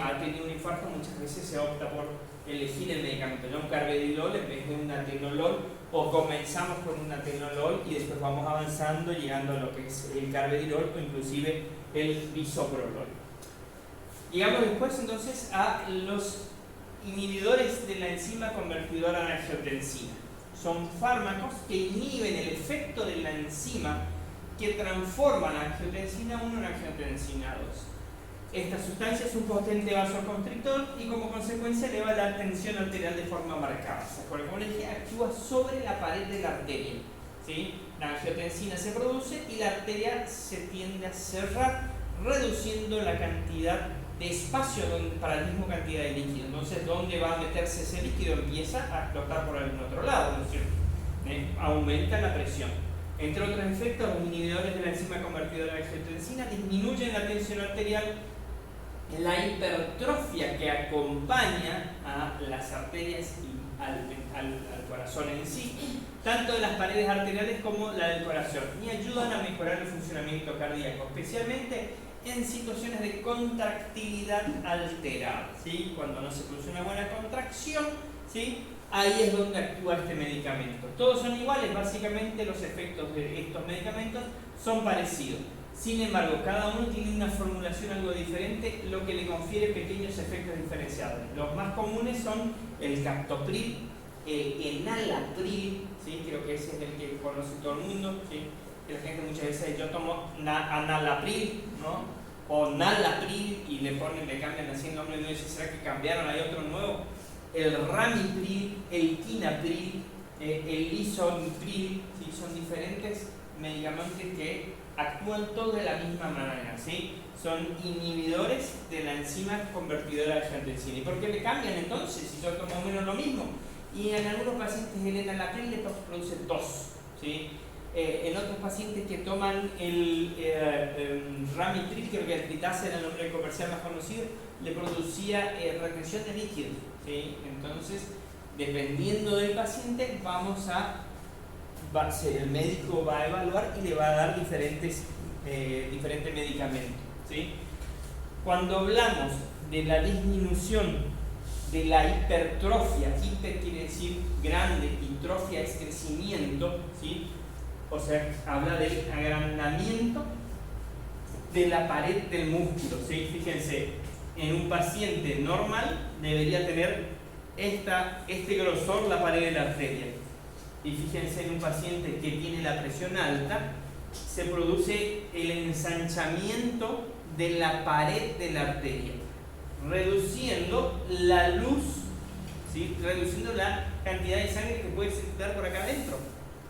ha tenido un infarto, muchas veces se opta por elegir el medicamento, ya un carvedilol en vez de un atenolol, o comenzamos con un atenolol y después vamos avanzando llegando a lo que es el carvedilol o inclusive el bisoprolol. Llegamos después entonces a los inhibidores de la enzima convertidora de angiotensina. Son fármacos que inhiben el efecto de la enzima que transforma la angiotensina 1 en angiotensina 2. Esta sustancia es un potente vasoconstrictor y como consecuencia eleva la tensión arterial de forma marcada. Como les dije, actúa sobre la pared de la arteria, ¿sí? La angiotensina se produce y la arteria se tiende a cerrar, reduciendo la cantidad de espacio para la misma cantidad de líquido. Entonces, ¿dónde va a meterse ese líquido? Empieza a explotar por algún otro lado, ¿no es cierto? Aumenta la presión. Entre otros efectos, los inhibidores de la enzima convertidora de angiotensina disminuyen la tensión arterial, la hipertrofia que acompaña a las arterias y al corazón en sí, tanto de las paredes arteriales como la del corazón, y ayudan a mejorar el funcionamiento cardíaco, especialmente en situaciones de contractilidad alterada, ¿sí? Cuando no se produce una buena contracción, ¿sí? Ahí es donde actúa este medicamento. Todos son iguales, básicamente los efectos de estos medicamentos son parecidos. Sin embargo, cada uno tiene una formulación algo diferente, lo que le confiere pequeños efectos diferenciados. Los más comunes son el captopril, el enalapril, ¿sí? Creo que ese es el que conoce todo el mundo, ¿sí? La gente muchas veces dice, yo tomo analapril, ¿no? O nalapril, y le cambian así el nombre, y uno dice, ¿será que cambiaron? ¿Hay otro nuevo? El ramipril, el quinapril, el lisonipril, ¿sí? Son diferentes medicamentos que actúan todos de la misma manera, ¿sí? Son inhibidores de la enzima convertidora de angiotensina. ¿Y por qué le cambian entonces? Si son más o menos lo mismo. Y en algunos pacientes el enalapril le produce tos, ¿sí? En otros pacientes que toman el ramipril, creo que el tritase era el nombre comercial más conocido, le producía retención de líquido, ¿sí? Entonces, dependiendo del paciente, el médico va a evaluar y le va a dar diferentes medicamentos, ¿sí? Cuando hablamos de la disminución de la hipertrofia, hiper quiere decir grande y trofia es crecimiento, ¿sí? O sea, habla del agrandamiento de la pared del músculo, ¿sí? Fíjense, en un paciente normal debería tener este grosor la pared de la arteria. Y fíjense, en un paciente que tiene la presión alta, se produce el ensanchamiento de la pared de la arteria, reduciendo la luz, ¿sí? Reduciendo la cantidad de sangre que puede circular por acá adentro,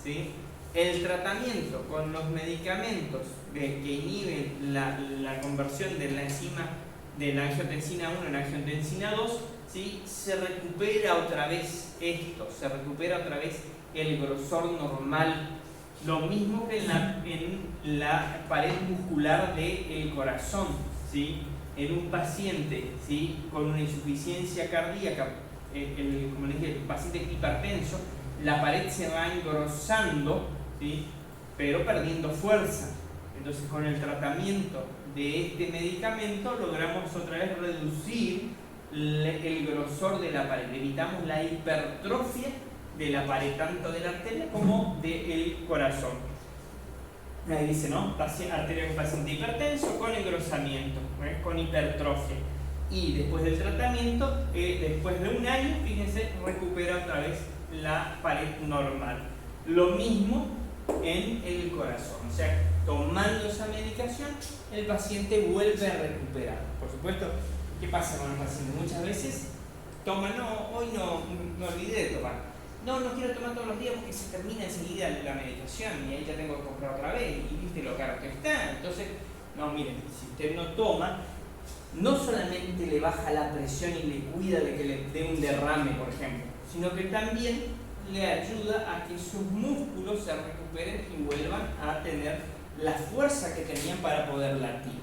¿sí? El tratamiento con los medicamentos que inhiben la conversión de la enzima de la angiotensina 1 en angiotensina 2, ¿sí? Se recupera otra vez se recupera otra vez el grosor normal, lo mismo que en la pared muscular del corazón, ¿sí? En un paciente, ¿sí? Con una insuficiencia cardíaca, como les dije, el paciente hipertenso, la pared se va engrosando, ¿sí? Pero perdiendo fuerza. Entonces, con el tratamiento de este medicamento logramos otra vez reducir el grosor de la pared, evitamos la hipertrofia de la pared, tanto de la arteria como del corazón. Ahí dice, ¿no? Arteria con paciente hipertenso con engrosamiento, con hipertrofia. Y después del tratamiento, después de un año, fíjense, recupera otra vez la pared normal. Lo mismo en el corazón, o sea, tomando esa medicación, el paciente vuelve a recuperar. Por supuesto, ¿qué pasa con los pacientes? Muchas veces toman, hoy no olvidé de tomar. No quiero tomar todos los días porque se termina enseguida la medicación y ahí ya tengo que comprar otra vez y viste lo caro que está. Entonces, no, miren, si usted no toma, no solamente le baja la presión y le cuida de que le dé un derrame, por ejemplo, sino que también le ayuda a que sus músculos se recuperen y vuelvan a tener la fuerza que tenían para poder latir.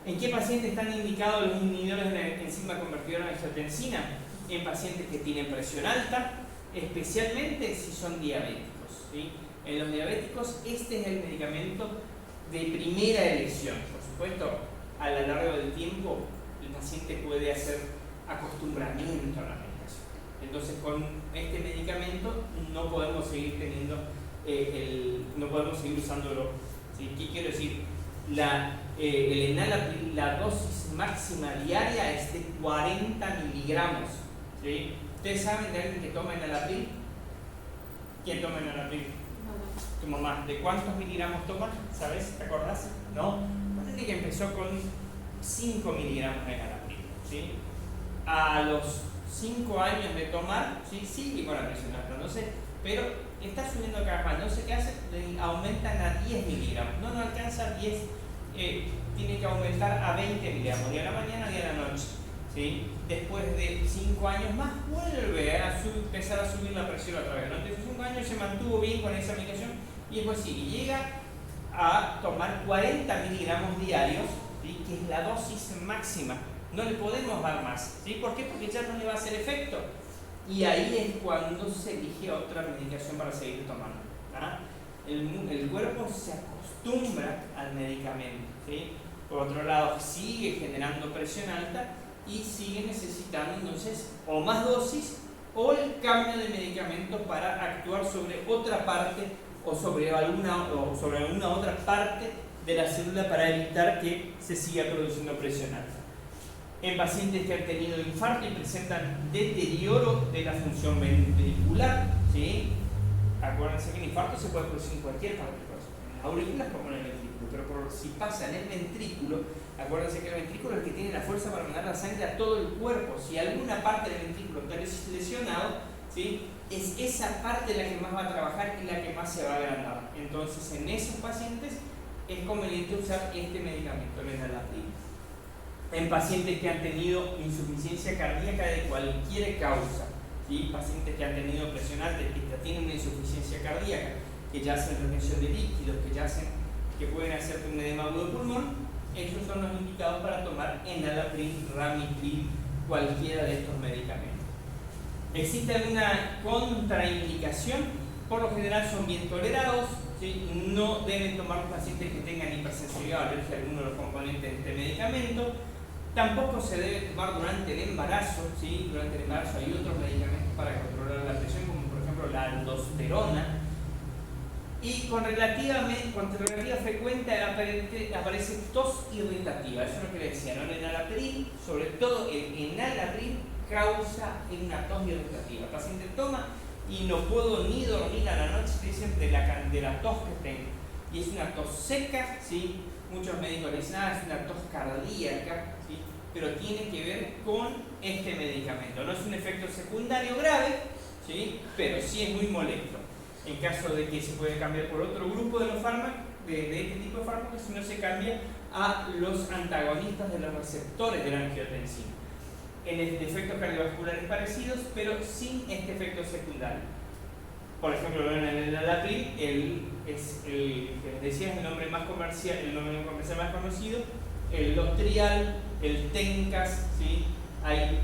¿En qué pacientes están indicados los inhibidores de la enzima convertidora de angiotensina? En pacientes que tienen presión alta, especialmente si son diabéticos, ¿sí? En los diabéticos este es el medicamento de primera elección. Por supuesto, a lo largo del tiempo el paciente puede hacer acostumbramiento a la medicación. Entonces, con este medicamento no podemos seguir teniendo no podemos seguir usándolo, ¿sí? ¿Qué quiero decir? El enalapril, la dosis máxima diaria es de 40 miligramos, ¿sí? ¿Ustedes saben de alguien que toma enalapril? ¿Quién toma enalapril? Tu mamá. ¿De cuántos miligramos toma? ¿Sabes? ¿Te acordás? ¿No? Parece que empezó con 5 miligramos de enalapril, ¿sí? A los 5 años de tomar, ¿sí? Sigue con la presión alta, no sé, pero está subiendo cada vez más. No sé qué hace, aumentan a 10 miligramos. No alcanza a 10, tiene que aumentar a 20 miligramos, día a la mañana, día a la noche, ¿sí? Después de 5 años más, vuelve a empezar a subir la presión otra vez, ¿no? Entonces, 5 años se mantuvo bien con esa medicación y después sigue. Llega a tomar 40 miligramos diarios, ¿sí? Que es la dosis máxima. No le podemos dar más, ¿sí? ¿Por qué? Porque ya no le va a hacer efecto. Y ahí es cuando se elige otra medicación para seguir tomando, ¿ah? El cuerpo se acostumbra al medicamento, ¿sí? Por otro lado, sigue generando presión alta y sigue necesitando entonces o más dosis o el cambio de medicamento para actuar sobre otra parte o sobre alguna otra parte de la célula para evitar que se siga produciendo presión alta. En pacientes que han tenido infarto y presentan deterioro de la función ventricular, ¿sí? Acuérdense que el infarto se puede producir en cualquier parte del corazón, en las aurículas como en el ventrículo, pero si pasa en el ventrículo, acuérdense que el ventrículo es el que tiene la fuerza para mandar la sangre a todo el cuerpo. Si alguna parte del ventrículo está lesionado, ¿sí? Es esa parte la que más va a trabajar y la que más se va a agrandar. Entonces, en esos pacientes es conveniente usar este medicamento, el enalapril. En pacientes que han tenido insuficiencia cardíaca de cualquier causa, ¿sí? Pacientes que han tenido presión alta, que ya tienen una insuficiencia cardíaca, que ya hacen retención de líquidos, que pueden hacer un edema agudo de pulmón, ellos son los indicados para tomar enalapril, ramipril, cualquiera de estos medicamentos. ¿Existe alguna contraindicación? Por lo general son bien tolerados, ¿sí? No deben tomar pacientes que tengan hipersensibilidad o alergia a alguno de los componentes de este medicamento. Tampoco se debe tomar durante el embarazo, ¿sí? Durante el embarazo hay otros medicamentos para controlar la presión, como por ejemplo la aldosterona. Y con relativa frecuencia aparece tos irritativa. Eso es lo que le decía, ¿no? El enalapril, sobre todo el enalapril, causa una tos irritativa. El paciente toma y no puedo ni dormir a la noche, dicen, de la tos que tengo. Y es una tos seca, ¿sí? Muchos médicos le dicen, es una tos cardíaca, ¿sí? Pero tiene que ver con este medicamento. No es un efecto secundario grave, ¿sí? Pero sí es muy molesto. En caso de que se puede cambiar por otro grupo de los fármacos, de este tipo de fármacos, si no se cambia a los antagonistas de los receptores de la angiotensina. En efectos cardiovasculares parecidos, pero sin este efecto secundario. Por ejemplo, en el enalapril, que les decía, es el nombre más comercial, el nombre comercial más conocido, el Lostrial, el Tencas, ¿sí? Hay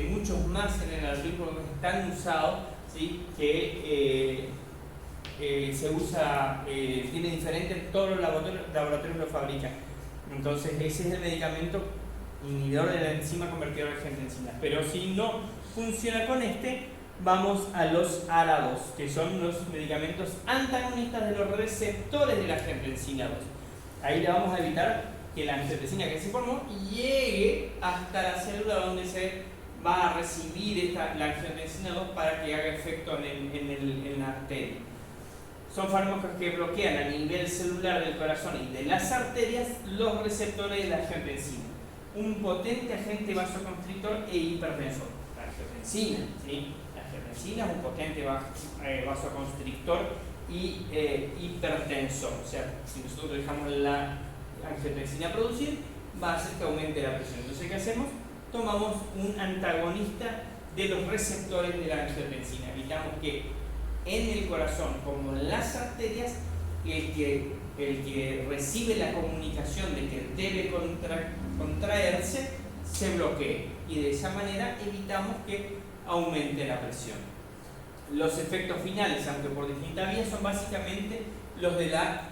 muchos más en el enalapril porque están usados, ¿sí? Que se usa, tiene diferentes, todos los laboratorios lo fabrican. Entonces, ese es el medicamento inhibidor de la enzima convertidora de angiotensina. Pero si no funciona con este, vamos a los ARA2, que son los medicamentos antagonistas de los receptores de la angiotensina 2. Ahí le vamos a evitar que la angiotensina que se formó llegue hasta la célula donde se va a recibir la angiotensina 2 para que haga efecto en la arteria. Son fármacos que bloquean a nivel celular del corazón y de las arterias los receptores de la angiotensina. Un potente agente vasoconstrictor e hipertensor. La angiotensina, ¿sí? La angiotensina es un potente vasoconstrictor y hipertensor. O sea, si nosotros dejamos la angiotensina producir, va a hacer que aumente la presión. Entonces, ¿qué hacemos? Tomamos un antagonista de los receptores de la angiotensina. Evitamos que en el corazón, como en las arterias, el que recibe la comunicación de que debe contraerse, se bloquee. Y de esa manera evitamos que aumente la presión. Los efectos finales, aunque por distintas vías, son básicamente los de la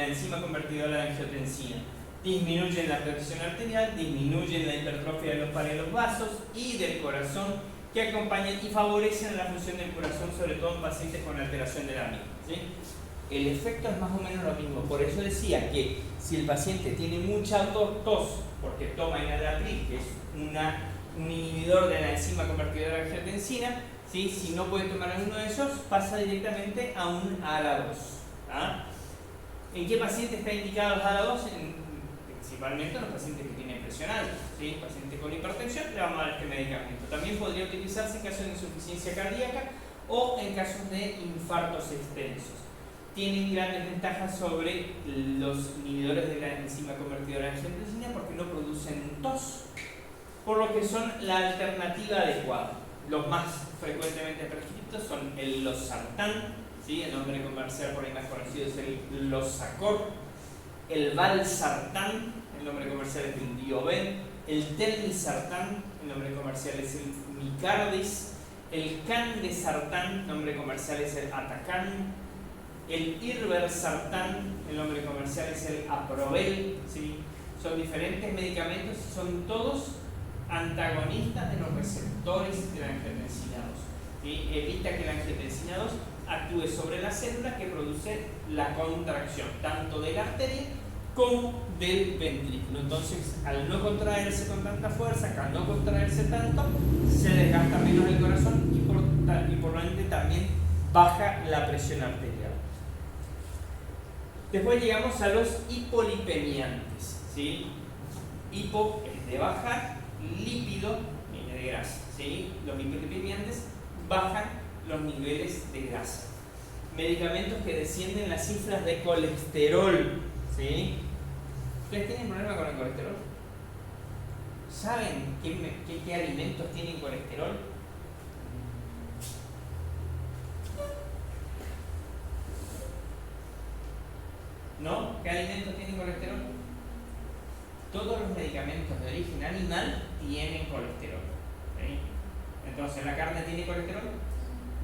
enzima convertidora de angiotensina. Disminuyen la presión arterial, disminuyen la hipertrofia de los paredes vasos y del corazón, que acompañan y favorecen la función del corazón, sobre todo en pacientes con alteración de la misma, ¿sí? El efecto es más o menos lo mismo. Por eso decía que si el paciente tiene mucha tos porque toma enalapril, que es un inhibidor de la enzima convertidora de angiotensina, ¿sí? Si no puede tomar alguno de esos, pasa directamente a un ARA2. ¿Ah? ¿En qué paciente está indicado el ARA2? Principalmente en los pacientes que tienen presión alta, ¿sí? Pacientes con hipertensión, le vamos a dar este medicamento. También podría utilizarse en casos de insuficiencia cardíaca o en casos de infartos extensos. Tienen grandes ventajas sobre los inhibidores de la enzima convertidora de angiotensina porque no producen tos, por lo que son la alternativa adecuada. Los más frecuentemente prescritos son el losartán, ¿sí? El nombre comercial por ahí más conocido es el Losacor, el valsartán, el nombre comercial es el Dioven, el telmisartán, el nombre comercial es el Micardis, el candesartán, el nombre comercial es el Atacán, el irbesartán, el nombre comercial es el Aprovel, ¿sí? Son diferentes medicamentos y son todos antagonistas de los receptores de la angiotensina 2, ¿sí? Evita que la angiotensina 2 actúe sobre la célula que produce la contracción tanto de la arteria como del ventrículo. Entonces, al no contraerse con tanta fuerza, al no contraerse tanto, se desgasta menos el corazón y por lo ende también baja la presión arterial. Después llegamos a los hipolipemiantes, ¿sí? Hipo es de bajar, lípido viene de grasa, ¿sí? Los hipolipemiantes bajan los niveles de grasa. Medicamentos que descienden las cifras de colesterol, ¿sí? ¿Ustedes tienen problema con el colesterol? ¿Saben qué alimentos tienen colesterol? ¿No? ¿Qué alimentos tienen colesterol? Todos los medicamentos de origen animal tienen colesterol, ¿sí? Entonces, ¿la carne tiene colesterol?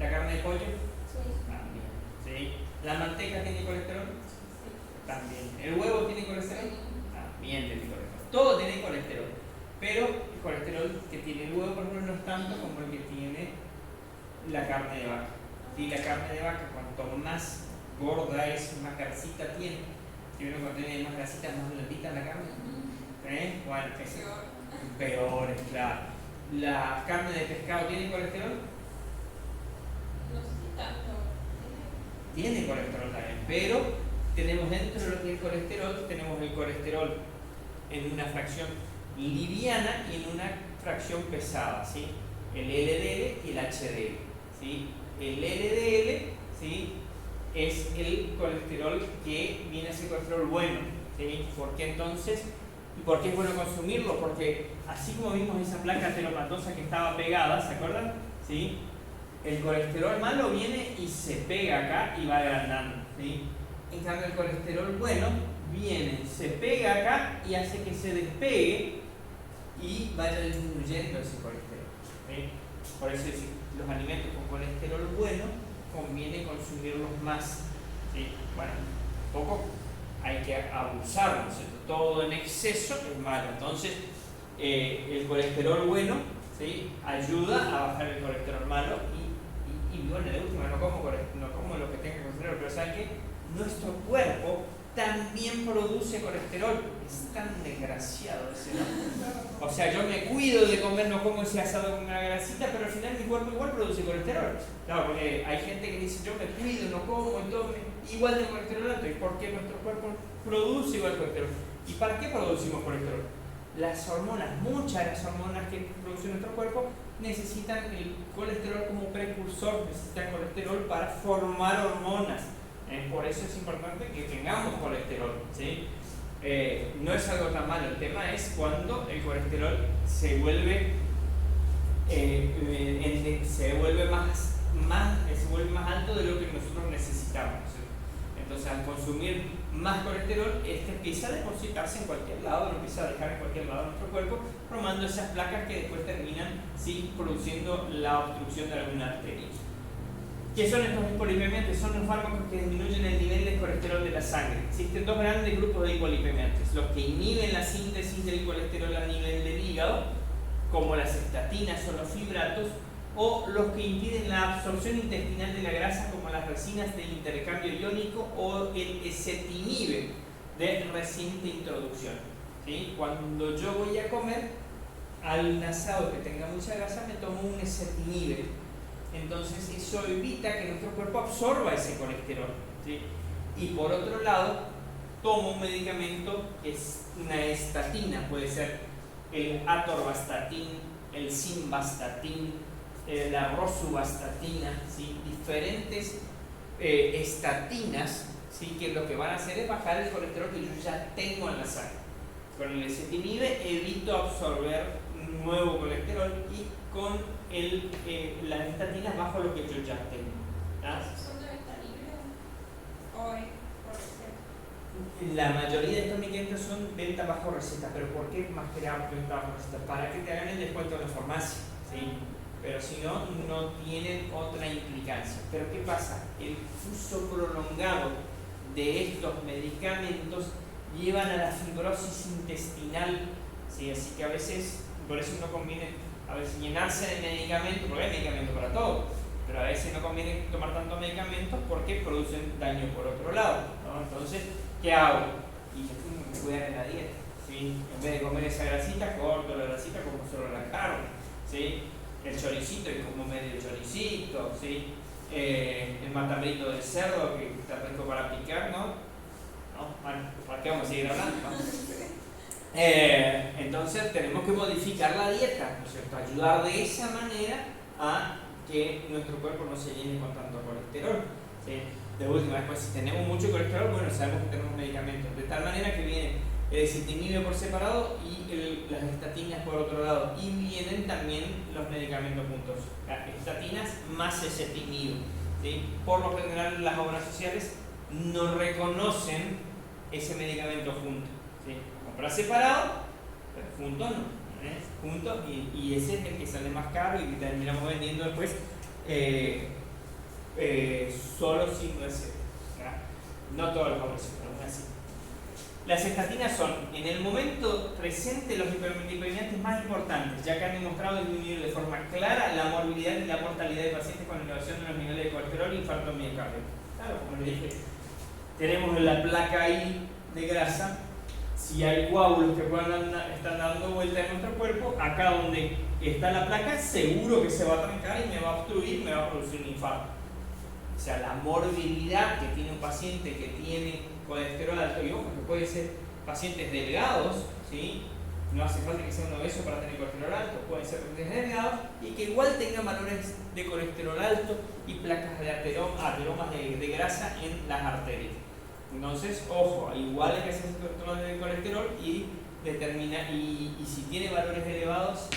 ¿La carne de pollo? Sí. También, ¿sí? ¿La manteca tiene colesterol? Sí. También. ¿El huevo tiene colesterol? Sí. También tiene colesterol. Todo tiene colesterol. Pero el colesterol que tiene el huevo, por ejemplo, no es tanto como el que tiene la carne de vaca. Y la carne de vaca, cuanto más gorda es, más grasita tiene. Si uno cuando tiene más grasita, más blandita la carne. Bueno, es peor, es claro. ¿La carne de pescado tiene colesterol? No sé si tanto. Tiene colesterol también, pero tenemos dentro de lo que es colesterol, tenemos el colesterol en una fracción liviana y en una fracción pesada, ¿sí? El LDL y el HDL, ¿sí? El LDL, ¿sí?, es el colesterol que viene a ser colesterol bueno, ¿sí? ¿Por qué entonces? ¿Y por qué es bueno consumirlo? Porque así como vimos esa placa ateromatosa que estaba pegada, ¿se acuerdan? ¿Sí? El colesterol malo viene y se pega acá y va agrandando, ¿sí? En cambio el colesterol bueno viene, se pega acá y hace que se despegue y vaya disminuyendo ese colesterol, ¿sí? Por eso los alimentos con colesterol bueno conviene consumirlos más, ¿sí? Bueno, poco hay que abusar, ¿no es cierto? Todo en exceso es malo. Entonces el colesterol bueno, ¿sí?, ayuda a bajar el colesterol malo y bueno, de última no como lo que tenga colesterol, pero ¿saben qué? Nuestro cuerpo también produce colesterol. Es tan desgraciado ese, ¿no? O sea, yo me cuido de comer, no como ese asado con una grasita, pero al final mi cuerpo igual produce colesterol. Claro, porque hay gente que dice, yo me cuido, no como, entonces igual de colesterol alto. ¿Y por qué nuestro cuerpo produce igual colesterol? ¿Y para qué producimos colesterol? Las hormonas, muchas de las hormonas que produce nuestro cuerpo necesitan el colesterol como precursor, necesitan colesterol para formar hormonas. Por eso es importante que tengamos colesterol, ¿sí? No es algo tan malo, el tema es cuando el colesterol se vuelve más alto de lo que nosotros necesitamos, ¿sí? Entonces, al consumir más colesterol, este empieza a depositarse en cualquier lado, lo empieza a dejar en cualquier lado de nuestro cuerpo, formando esas placas que después terminan, ¿sí?, produciendo la obstrucción de alguna arteria. ¿Qué son estos hipolipemiantes? Son los fármacos que disminuyen el nivel de colesterol de la sangre. Existen dos grandes grupos de hipolipemiantes: los que inhiben la síntesis del colesterol a nivel del hígado, como las estatinas o los fibratos, o los que impiden la absorción intestinal de la grasa, como las resinas del intercambio iónico o el ezetimibe de reciente introducción, ¿sí? Cuando yo voy a comer al asado que tenga mucha grasa, me tomo un ezetimibe. Entonces eso evita que nuestro cuerpo absorba ese colesterol, ¿sí? Y por otro lado, tomo un medicamento que es una estatina, puede ser el atorvastatin, el simvastatin, la rosuvastatina, ¿sí? Diferentes estatinas, ¿sí?, que lo que van a hacer es bajar el colesterol que yo ya tengo en la sangre. Con el ezetimibe evito absorber nuevo colesterol y con las estatinas bajo lo que yo ya tengo. ¿Son de venta libre o es por receta? La mayoría de estos medicamentos son venta bajo receta, pero ¿por qué más que nada venta bajo receta? Para que te hagan el descuento en la farmacia, ¿sí? Pero si no, no tienen otra implicancia. Pero ¿qué pasa? El uso prolongado de estos medicamentos llevan a la fibrosis intestinal, ¿sí? Así que a veces, por eso no conviene a veces llenarse de medicamentos, porque hay medicamentos para todo, pero a veces no conviene tomar tantos medicamentos porque producen daño por otro lado, ¿no? Entonces, ¿qué hago? Y yo tengo que cuidar en la dieta, ¿sí? En vez de comer esa grasita, corto la grasita, como solo la carne, ¿sí? El choricito, y como medio choricito, ¿sí? El matabrito del cerdo, que está rico para picar, ¿no? Bueno, ¿para qué vamos a seguir hablando, no? Entonces tenemos que modificar la dieta, ¿no es cierto? Ayudar de esa manera a que nuestro cuerpo no se llene con tanto colesterol, ¿sí? De última, después si tenemos mucho colesterol, bueno, sabemos que tenemos medicamentos, de tal manera que viene el ezetimibe por separado y las estatinas por otro lado, y vienen también los medicamentos juntos, las estatinas más ezetimibe, ¿sí? Por lo general las obras sociales no reconocen ese medicamento junto, ¿sí? Comprar separado, pero junto no, junto, y ese es el que sale más caro y que terminamos vendiendo después solo sin receta, ¿verdad? No todos los hombres, pero aún así. Las estatinas son, en el momento presente, los hiperlipemiantes más importantes, ya que han demostrado disminuir de forma clara la morbilidad y la mortalidad de pacientes con elevación de los niveles de colesterol e infarto miocárdico. Claro, como les dije, tenemos la placa ahí de grasa. Si hay coágulos que puedan estar dando vuelta en nuestro cuerpo, acá donde está la placa, seguro que se va a trancar y me va a obstruir, me va a producir un infarto. O sea, la morbilidad que tiene un paciente que tiene colesterol alto, y ojo, que puede ser pacientes delgados, ¿sí? No hace falta que sea un obeso para tener colesterol alto, pueden ser pacientes delgados y que igual tengan valores de colesterol alto y placas de ateromas de grasa en las arterias. Entonces, ojo, igual hay que hacer el control del colesterol y determina, y si tiene valores elevados,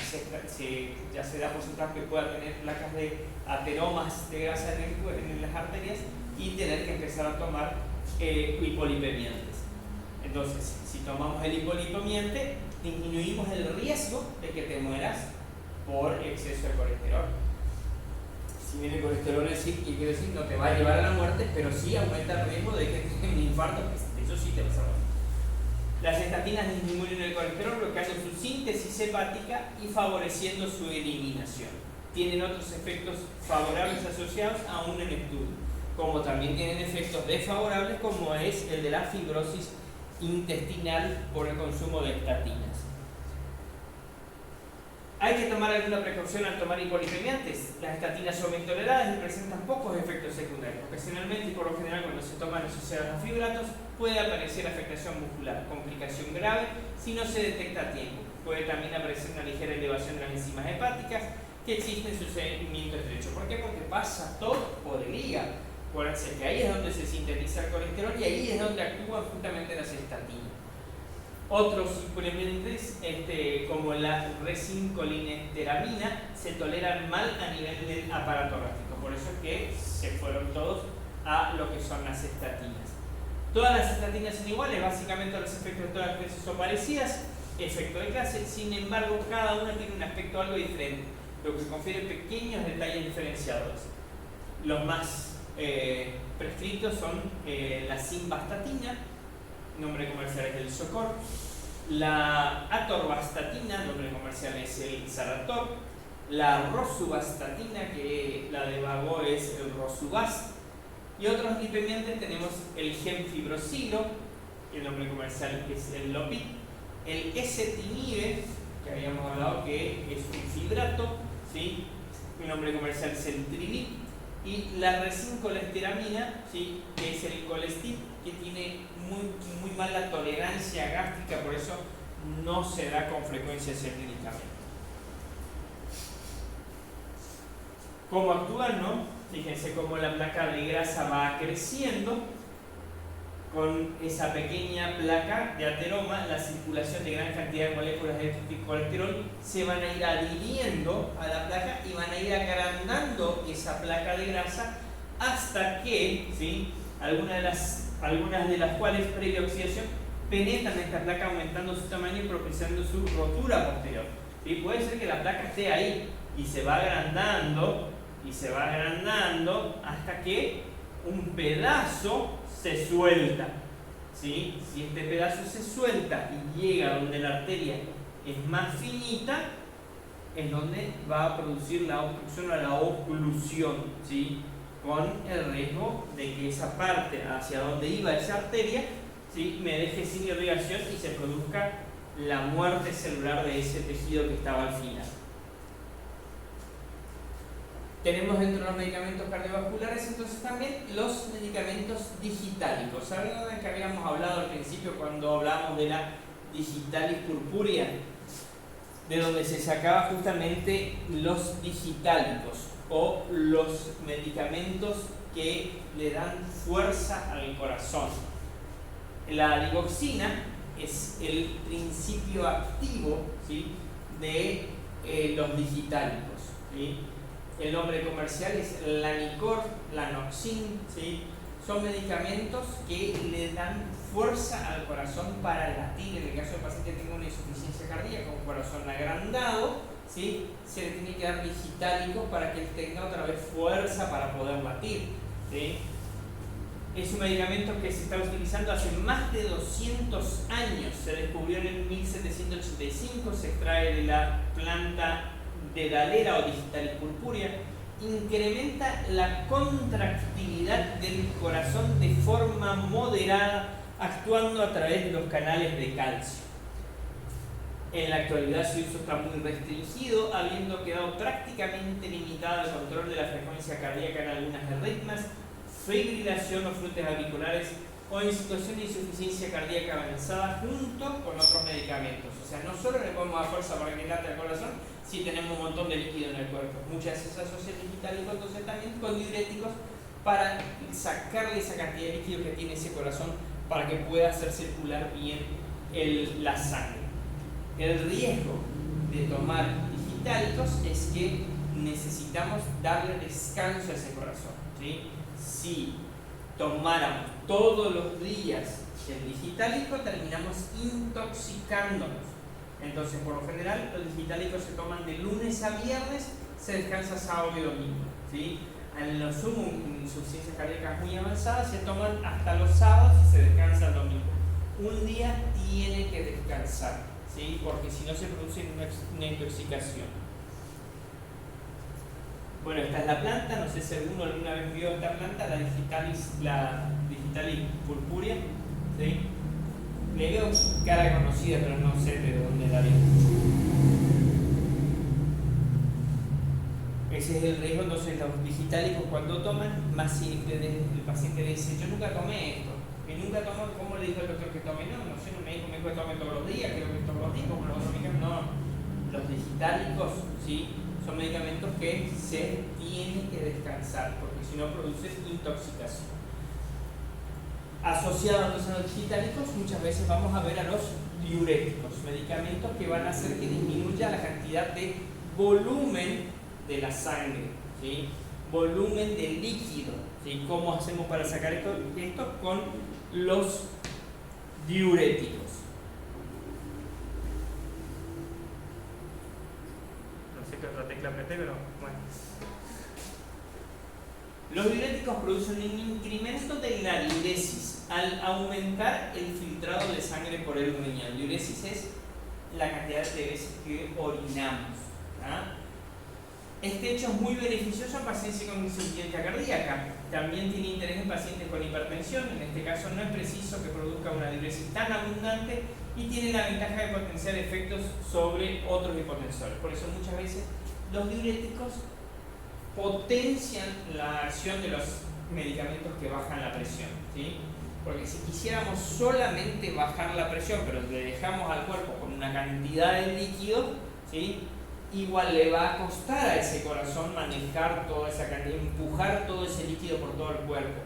ya se da por sentado que pueda tener placas de ateromas de grasa en las arterias y tener que empezar a tomar hipolipemiantes. Entonces, si tomamos el hipolipemiante, disminuimos el riesgo de que te mueras por exceso de colesterol. Si viene el colesterol en sí, quiere decir no te va a llevar a la muerte, pero sí aumenta el riesgo de que tengas un infarto, eso sí te va a salvar. Las estatinas disminuyen el colesterol bloqueando su síntesis hepática y favoreciendo su eliminación. Tienen otros efectos favorables asociados aún en estudio, como también tienen efectos desfavorables, como es el de la fibrosis intestinal por el consumo de estatinas. Hay que tomar alguna precaución al tomar hipolipemiantes. Las estatinas son bien toleradas y presentan pocos efectos secundarios. Ocasionalmente y por lo general cuando se toman asociados a fibratos puede aparecer afectación muscular, complicación grave si no se detecta a tiempo. Puede también aparecer una ligera elevación de las enzimas hepáticas que existen en su seguimiento estrecho. ¿Por qué? Porque pasa todo por el hígado. Acuérdense que ahí es donde se sintetiza el colesterol y ahí es donde actúan justamente las estatinas. Otros suplementos, como la resincolinesteramina, se toleran mal a nivel del aparato gástrico. Por eso es que se fueron todos a lo que son las estatinas. Todas las estatinas son iguales, básicamente los efectos de todas las especies son parecidas, efecto de clase, sin embargo cada una tiene un aspecto algo diferente, lo que confiere pequeños detalles diferenciadores. Los más prescritos son la simvastatina, nombre comercial es el Socor, la atorvastatina, nombre comercial es el Zarator, la rosuvastatina, que la de Vago es el Rosubast, y otros lipemiantes tenemos el gemfibrosilo, el nombre comercial es el Lopit, el ezetimibe, que habíamos hablado que es un fibrato, ¿sí? El nombre comercial es el Trilip, y la resincolesteramina, ¿sí? Que es el Colestit, que tiene muy mala tolerancia gástrica, por eso no se da con frecuencia ese medicamento. ¿Cómo actúan, no? Fíjense cómo la placa de grasa va creciendo con esa pequeña placa de ateroma, la circulación de gran cantidad de moléculas de colesterol se van a ir adhiriendo a la placa y van a ir agrandando esa placa de grasa hasta que, ¿sí? algunas de las cuales previa oxidación penetran esta placa aumentando su tamaño y propiciando su rotura posterior. ¿Sí? Puede ser que la placa esté ahí y se va agrandando hasta que un pedazo se suelta. ¿Sí? Si este pedazo se suelta y llega donde la arteria es más finita, es donde va a producir la obstrucción o la oclusión, ¿sí? Con el riesgo de que esa parte hacia donde iba esa arteria, ¿sí? Me deje sin irrigación y se produzca la muerte celular de ese tejido que estaba al final. Tenemos dentro de los medicamentos cardiovasculares entonces también los medicamentos digitálicos. ¿Saben de que habíamos hablado al principio cuando hablamos de la digitalis purpúrea? De donde se sacaba justamente los digitálicos. o los medicamentos que le dan fuerza al corazón. La digoxina es el principio activo, ¿sí?, de los digitálicos, ¿sí? El nombre comercial es Lanicor, Lanoxin, ¿sí? Son medicamentos que le dan fuerza al corazón para latir. En el caso del paciente que tenga una insuficiencia cardíaca, un corazón agrandado, ¿sí?, se le tiene que dar digitálicos para que él tenga otra vez fuerza para poder latir, ¿sí? Es un medicamento que se está utilizando hace más de 200 años. Se descubrió en 1785, se extrae de la planta de Galera o Digitalis purpurea. Incrementa la contractilidad del corazón de forma moderada, actuando a través de los canales de calcio. En la actualidad su uso está muy restringido, habiendo quedado prácticamente limitado el control de la frecuencia cardíaca en algunas arritmias, fibrilación o flutes auriculares o en situación de insuficiencia cardíaca avanzada junto con otros medicamentos. O sea, no solo le podemos dar fuerza para que late el corazón si tenemos un montón de líquido en el cuerpo. Muchas veces se asocia el digitálico entonces también con diuréticos para sacarle esa cantidad de líquido que tiene ese corazón para que pueda hacer circular bien la sangre. El riesgo de tomar digitálicos es que necesitamos darle descanso a ese corazón, ¿sí? Si tomáramos todos los días el digitálico, terminamos intoxicándonos. Entonces, por lo general, los digitálicos se toman de lunes a viernes, se descansa sábado y domingo, ¿sí? En lo sumo, en insuficiencias cardíacas muy avanzadas, se toman hasta los sábados y se descansa el domingo. Un día tiene que descansar, ¿sí?, porque si no se produce una intoxicación. Bueno, esta es la planta, no sé si alguno alguna vez vio esta planta, la Digitalis purpurea, ¿sí? Le veo cara conocida, pero no sé de dónde la vi. Ese es el riesgo. Entonces los digitálicos cuando toman, más simple, el paciente le dice, yo nunca tomé esto, y nunca tomó, ¿cómo le dijo el doctor que tome? No sé, no me dijo que tome todos los días, creo que todos los días, como los otros medicamentos, no. Los digitálicos, ¿sí?, son medicamentos que se tienen que descansar, porque si no producen intoxicación. Asociados entonces a los digitálicos, muchas veces vamos a ver a los diuréticos, medicamentos que van a hacer que disminuya la cantidad de volumen de la sangre, ¿sí?, volumen de líquido, ¿sí? ¿Cómo hacemos para sacar esto con los diuréticos? No sé qué otra tecla apreté, pero bueno. Los diuréticos producen un incremento de la diuresis al aumentar el filtrado de sangre por el riñón. Diuresis es la cantidad de veces que orinamos, ¿ah? Este hecho es muy beneficioso en pacientes con insuficiencia cardíaca. También tiene interés en pacientes con hipertensión. En este caso no es preciso que produzca una diuresis tan abundante y tiene la ventaja de potenciar efectos sobre otros hipotensores. Por eso muchas veces los diuréticos potencian la acción de los medicamentos que bajan la presión, ¿sí? Porque si quisiéramos solamente bajar la presión, pero le dejamos al cuerpo con una cantidad de líquido, ¿sí?, igual le va a costar a ese corazón manejar toda esa cantidad, empujar todo ese líquido por todo el cuerpo.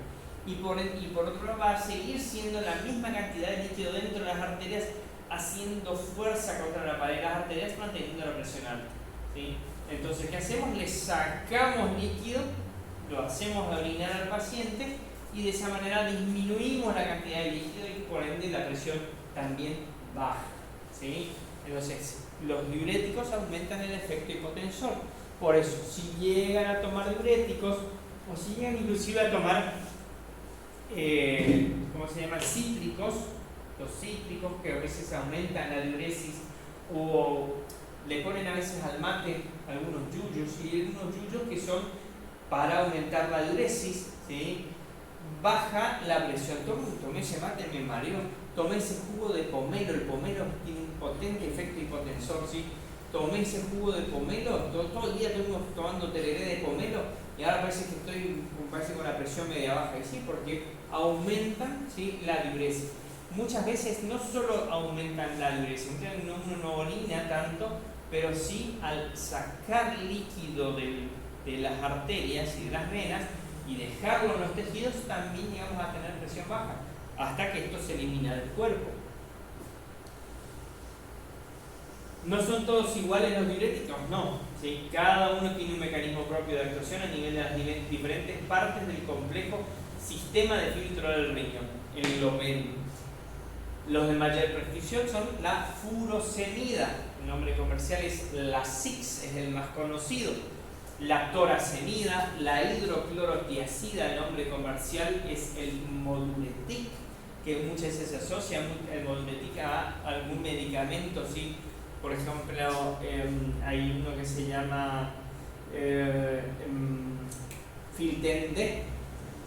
Y por otro lado va a seguir siendo la misma cantidad de líquido dentro de las arterias, haciendo fuerza contra la pared de las arterias, manteniendo la presión alta, ¿sí? Entonces, ¿qué hacemos? Le sacamos líquido, lo hacemos orinar al paciente y de esa manera disminuimos la cantidad de líquido y por ende la presión también baja, ¿sí? Entonces, los diuréticos aumentan el efecto hipotensor. Por eso, si llegan a tomar diuréticos o si llegan inclusive a tomar, cítricos, los cítricos que a veces aumentan la diuresis o le ponen a veces al mate algunos yuyos y hay unos yuyos que son para aumentar la diuresis, ¿sí?, baja la presión. Tomé ese mate, me mareó, tomé ese jugo de pomelo, el pomelo tiene un potente efecto hipotensor, ¿sí? Tomé ese jugo de pomelo, todo el día estuvimos tomando tereré de pomelo y ahora parece que estoy con la presión media baja, y sí, porque aumentan, ¿sí?, la diuresis. Muchas veces no solo aumentan la diuresis, uno no orina tanto, pero sí al sacar líquido del de las arterias y de las venas y dejarlo en los tejidos, también llegamos a tener presión baja, hasta que esto se elimina del cuerpo. ¿No son todos iguales los diuréticos? No. ¿Sí? Cada uno tiene un mecanismo propio de actuación a nivel de las diferentes partes del complejo sistema de filtro del riñón, el glomérulo. Los de mayor prescripción son la furosemida, el nombre comercial es Lasix, es el más conocido. La torasemida, la hidroclorotiazida, el nombre comercial es el Moduretic, que muchas veces se asocia el Moduretic a algún medicamento, ¿sí? Por ejemplo, hay uno que se llama Filten D.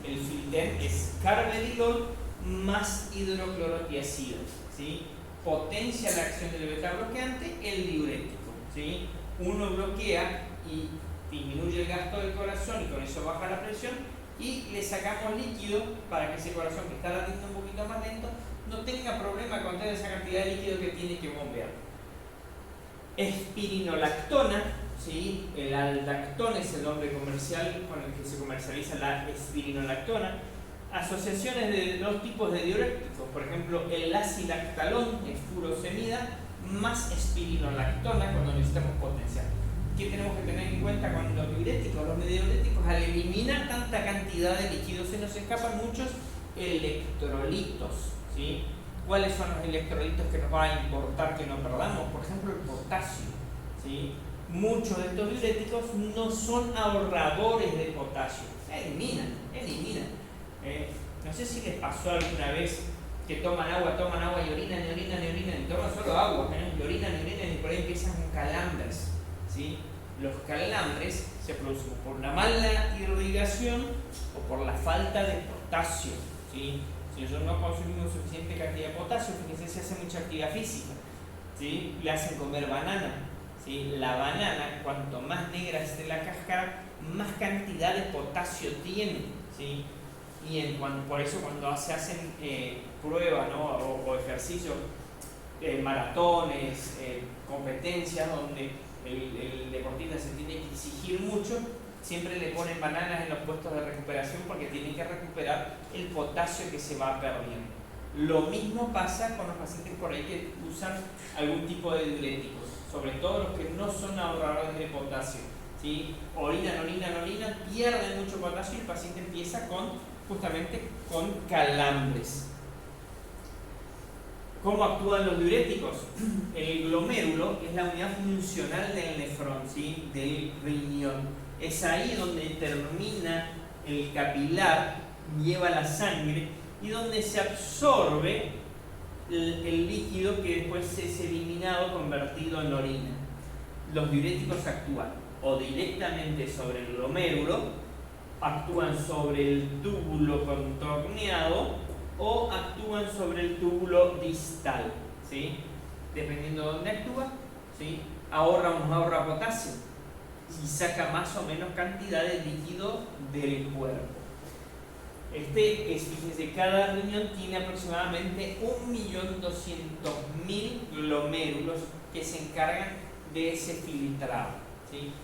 El Filten es carvedilol más hidroclorotiazida, ¿sí? Potencia la acción del beta bloqueante, el diurético, ¿sí? Uno bloquea y disminuye el gasto del corazón y con eso baja la presión, y le sacamos líquido para que ese corazón que está latiendo un poquito más lento no tenga problema con toda esa cantidad de líquido que tiene que bombear. Espironolactona, ¿sí? El aldactona es el nombre comercial con el que se comercializa la espironolactona. Asociaciones de dos tipos de diuréticos, por ejemplo el acilactalón es furosemida más espironolactona cuando necesitamos potenciar. ¿Qué tenemos que tener en cuenta con los diuréticos? Los diuréticos, al eliminar tanta cantidad de líquidos, se nos escapan muchos electrolitos, ¿sí? ¿Cuáles son los electrolitos que nos va a importar que no perdamos? Por ejemplo, el potasio, ¿sí? Muchos de estos diuréticos no son ahorradores de potasio, eliminan. No sé si les pasó alguna vez que toman agua y orinan, y toman solo agua, y orinan, y por ahí empiezan con calambres, ¿sí? Los calambres se producen por la mala irrigación o por la falta de potasio, ¿sí? Si nosotros no consumimos suficiente cantidad de potasio, fíjense, se hace mucha actividad física, ¿sí? Le hacen comer banana, ¿sí? La banana, cuanto más negra esté la cáscara, más cantidad de potasio tiene, ¿sí? Y por eso cuando se hacen pruebas, ¿no? o ejercicios, maratones, competencias donde el deportista se tiene que exigir mucho, siempre le ponen bananas en los puestos de recuperación porque tienen que recuperar el potasio que se va perdiendo. Lo mismo pasa con los pacientes por ahí que usan algún tipo de diuréticos, sobre todo los que no son ahorradores de potasio, ¿sí? Orinan, pierden mucho potasio y el paciente empieza justamente con calambres. ¿Cómo actúan los diuréticos? El glomérulo es la unidad funcional del nefrón, ¿sí? Del riñón. Es ahí donde termina el capilar, lleva la sangre y donde se absorbe el líquido que después es eliminado, convertido en orina. Los diuréticos actúan o directamente sobre el glomérulo, actúan sobre el túbulo contorneado o actúan sobre el túbulo distal, ¿sí? Dependiendo de dónde actúa, ¿sí? Ahorra o no ahorra potasio y saca más o menos cantidad de líquido del cuerpo. Fíjense, cada riñón tiene aproximadamente 1.200.000 glomérulos que se encargan de ese filtrado, ¿sí?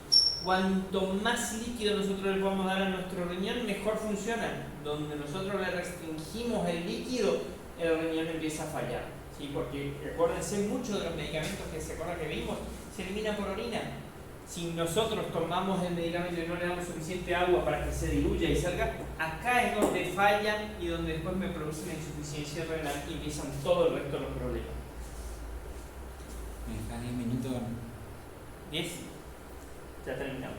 Cuanto más líquido nosotros le podamos dar a nuestro riñón, mejor funciona. Donde nosotros le restringimos el líquido, el riñón empieza a fallar, ¿sí? Porque acuérdense, muchos de los medicamentos que vimos se eliminan por orina. Si nosotros tomamos el medicamento y no le damos suficiente agua para que se diluya y salga, acá es donde fallan y donde después me produce una insuficiencia renal y empiezan todo el resto de los problemas. ¿Me dejas 10 minutos? 10. Ya terminamos.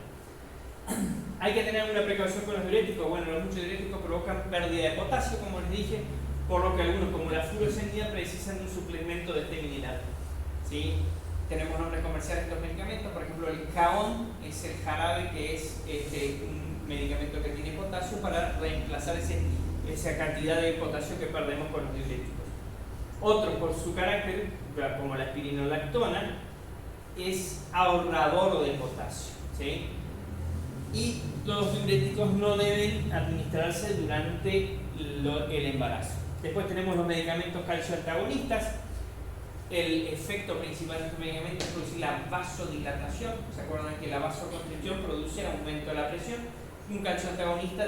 Hay que tener una precaución con los diuréticos. Bueno, los muchos diuréticos provocan pérdida de potasio, como les dije, por lo que algunos, como la furosemida, precisan de un suplemento de este mineral, ¿sí? Tenemos nombres comerciales de estos medicamentos, por ejemplo el Caon es el jarabe que es un medicamento que tiene potasio para reemplazar esa cantidad de potasio que perdemos con los diuréticos. Otro, por su carácter, como la espironolactona, es ahorrador de potasio, ¿sí? Y los diuréticos no deben administrarse durante el embarazo. Después tenemos los medicamentos calcioantagonistas. el efecto principal de este medicamento es producir la vasodilatación. ¿Se acuerdan que la vasoconstricción produce aumento de la presión? Un calcio antagonista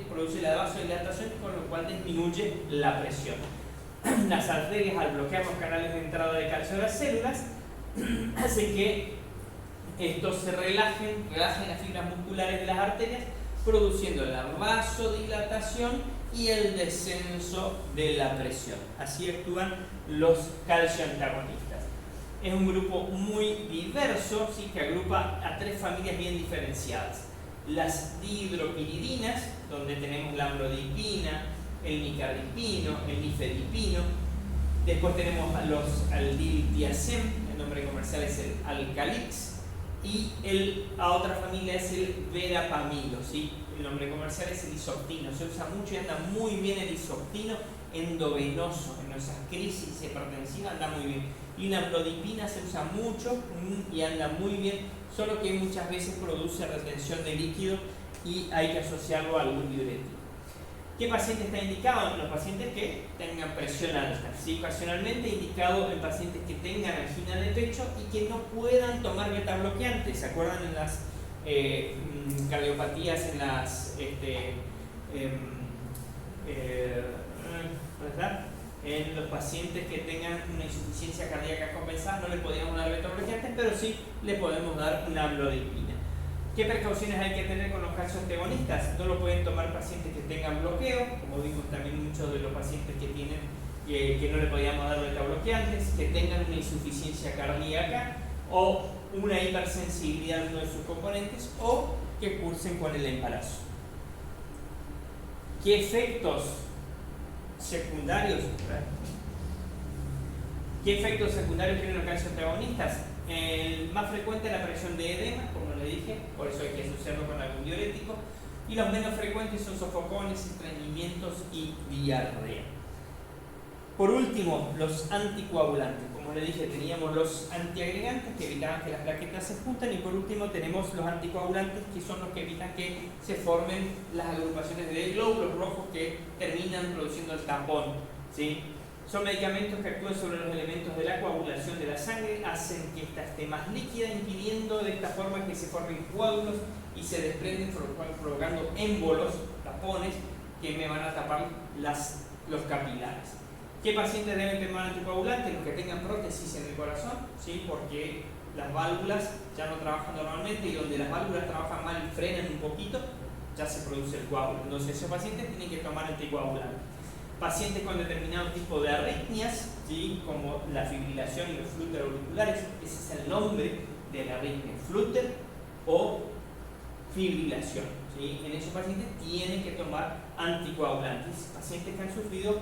produce la vasodilatación, con lo cual disminuye la presión. Las arterias, al bloquear los canales de entrada de calcio de las células, hace que estos se relajen las fibras musculares de las arterias, produciendo la vasodilatación y el descenso de la presión. Así actúan los calcioantagonistas. Es un grupo muy diverso, ¿sí?, que agrupa a 3 familias bien diferenciadas. Las dihidropiridinas, donde tenemos la amlodipina, el nicardipino, el nifedipino. Después tenemos a los aldiltiazem, el nombre comercial es el Alcalix, y a otra familia es el verapamilo, ¿sí? El nombre comercial es el isoctino. Se usa mucho y anda muy bien el isoctino endovenoso, en esas crisis hipertensivas anda muy bien. Y la amlodipina se usa mucho y anda muy bien, solo que muchas veces produce retención de líquido y hay que asociarlo a algún diurético. ¿Qué paciente está indicado? Los pacientes que tengan presión alta, ¿sí? Ocasionalmente indicado en pacientes que tengan angina de pecho y que no puedan tomar betabloqueantes. ¿Se acuerdan en las cardiopatías, en las ¿verdad? En los pacientes que tengan una insuficiencia cardíaca compensada no le podíamos dar betabloqueantes, pero sí le podemos dar una amlodipina. ¿Qué precauciones hay que tener con los calcioantagonistas? No lo pueden tomar pacientes que tengan bloqueo, como vimos también muchos de los pacientes que tienen que no le podíamos dar betabloqueantes, que tengan una insuficiencia cardíaca o una hipersensibilidad a uno de sus componentes, o que cursen con el embarazo. ¿Qué efectos secundarios? ¿Qué efectos secundarios tienen los calcioantagonistas? El más frecuente es la aparición de edema, como le dije, por eso hay que asociarlo con algún diurético, y los menos frecuentes son sofocones, estreñimientos y diarrea. Por último, los anticoagulantes. Como le dije, teníamos los antiagregantes que evitaban que las plaquetas se juntan, y por último tenemos los anticoagulantes, que son los que evitan que se formen las agrupaciones de glóbulos rojos que terminan produciendo el tapón, ¿sí? Son medicamentos que actúan sobre los elementos de la coagulación de la sangre, hacen que ésta esté más líquida, impidiendo de esta forma que se formen coágulos y se desprenden, provocando émbolos, tapones, que me van a tapar los capilares. ¿Qué pacientes deben tomar anticoagulantes? Los que tengan prótesis en el corazón, ¿sí? Porque las válvulas ya no trabajan normalmente, y donde las válvulas trabajan mal y frenan un poquito, ya se produce el coágulo. Entonces esos pacientes tienen que tomar anticoagulantes. Pacientes con determinado tipo de arritmias, ¿sí?, como la fibrilación y los flúter auriculares, ese es el nombre de la arritmia, flúter o fibrilación, ¿sí? En esos pacientes tienen que tomar anticoagulantes. Pacientes que han sufrido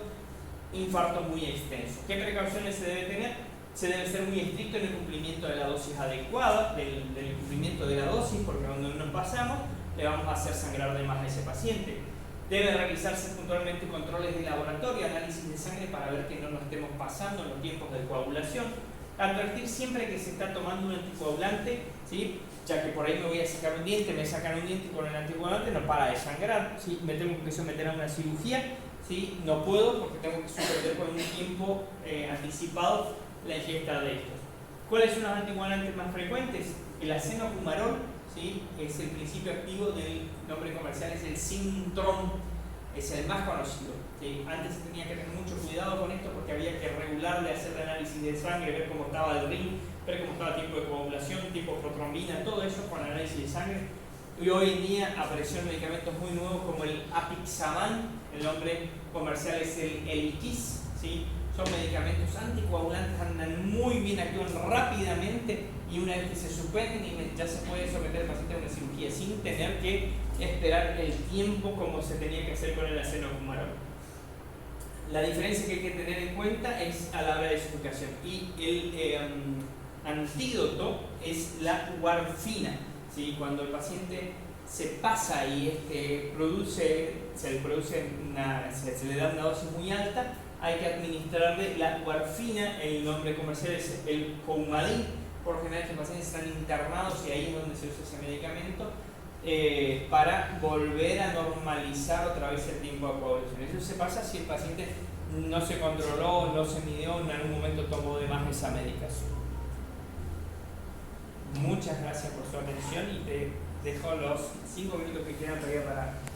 infartos muy extensos. ¿Qué precauciones se debe tener? Se debe ser muy estricto en el cumplimiento de la dosis adecuada, del cumplimiento de la dosis, porque cuando nos pasamos le vamos a hacer sangrar de más a ese paciente. Deben realizarse puntualmente controles de laboratorio, análisis de sangre para ver que no nos estemos pasando en los tiempos de coagulación. Advertir siempre que se está tomando un anticoagulante, ¿sí?, ya que por ahí me voy a sacar un diente, me sacan un diente y con el anticoagulante no para de sangrar, ¿sí? Me tengo que someter a una cirugía, ¿sí? No puedo porque tengo que suspender por un tiempo anticipado la ingesta de estos. ¿Cuáles son los anticoagulantes más frecuentes? El acenofumarol, ¿sí?, es el principio activo del nombre comercial, es el Sintrom, es el más conocido, ¿sí? Antes se tenía que tener mucho cuidado con esto porque había que regularle, hacer el análisis de sangre, ver cómo estaba el ring, ver cómo estaba el tiempo de coagulación, tipo de protrombina, todo eso con análisis de sangre. Y hoy en día aparecieron medicamentos muy nuevos como el Apixaban, el nombre comercial es el Eliquis, ¿sí? Son medicamentos anticoagulantes, andan muy bien, actúan rápidamente, y una vez que se suspenden ya se puede someter al paciente a una cirugía sin tener que esperar el tiempo como se tenía que hacer con el acenofumarol. La diferencia que hay que tener en cuenta es a la hora de su aplicación, y el antídoto es la warfina, ¿sí? Cuando el paciente se pasa y se le da una dosis muy alta, hay que administrarle la warfina. El nombre comercial es el Coumadin. Por lo general, estos pacientes están internados y ahí es donde se usa ese medicamento para volver a normalizar otra vez el tiempo de coagulación. Eso se pasa si el paciente no se controló, no se midió, en algún momento tomó de más esa medicación. Muchas gracias por su atención y te dejo los 5 minutos que quedan todavía para que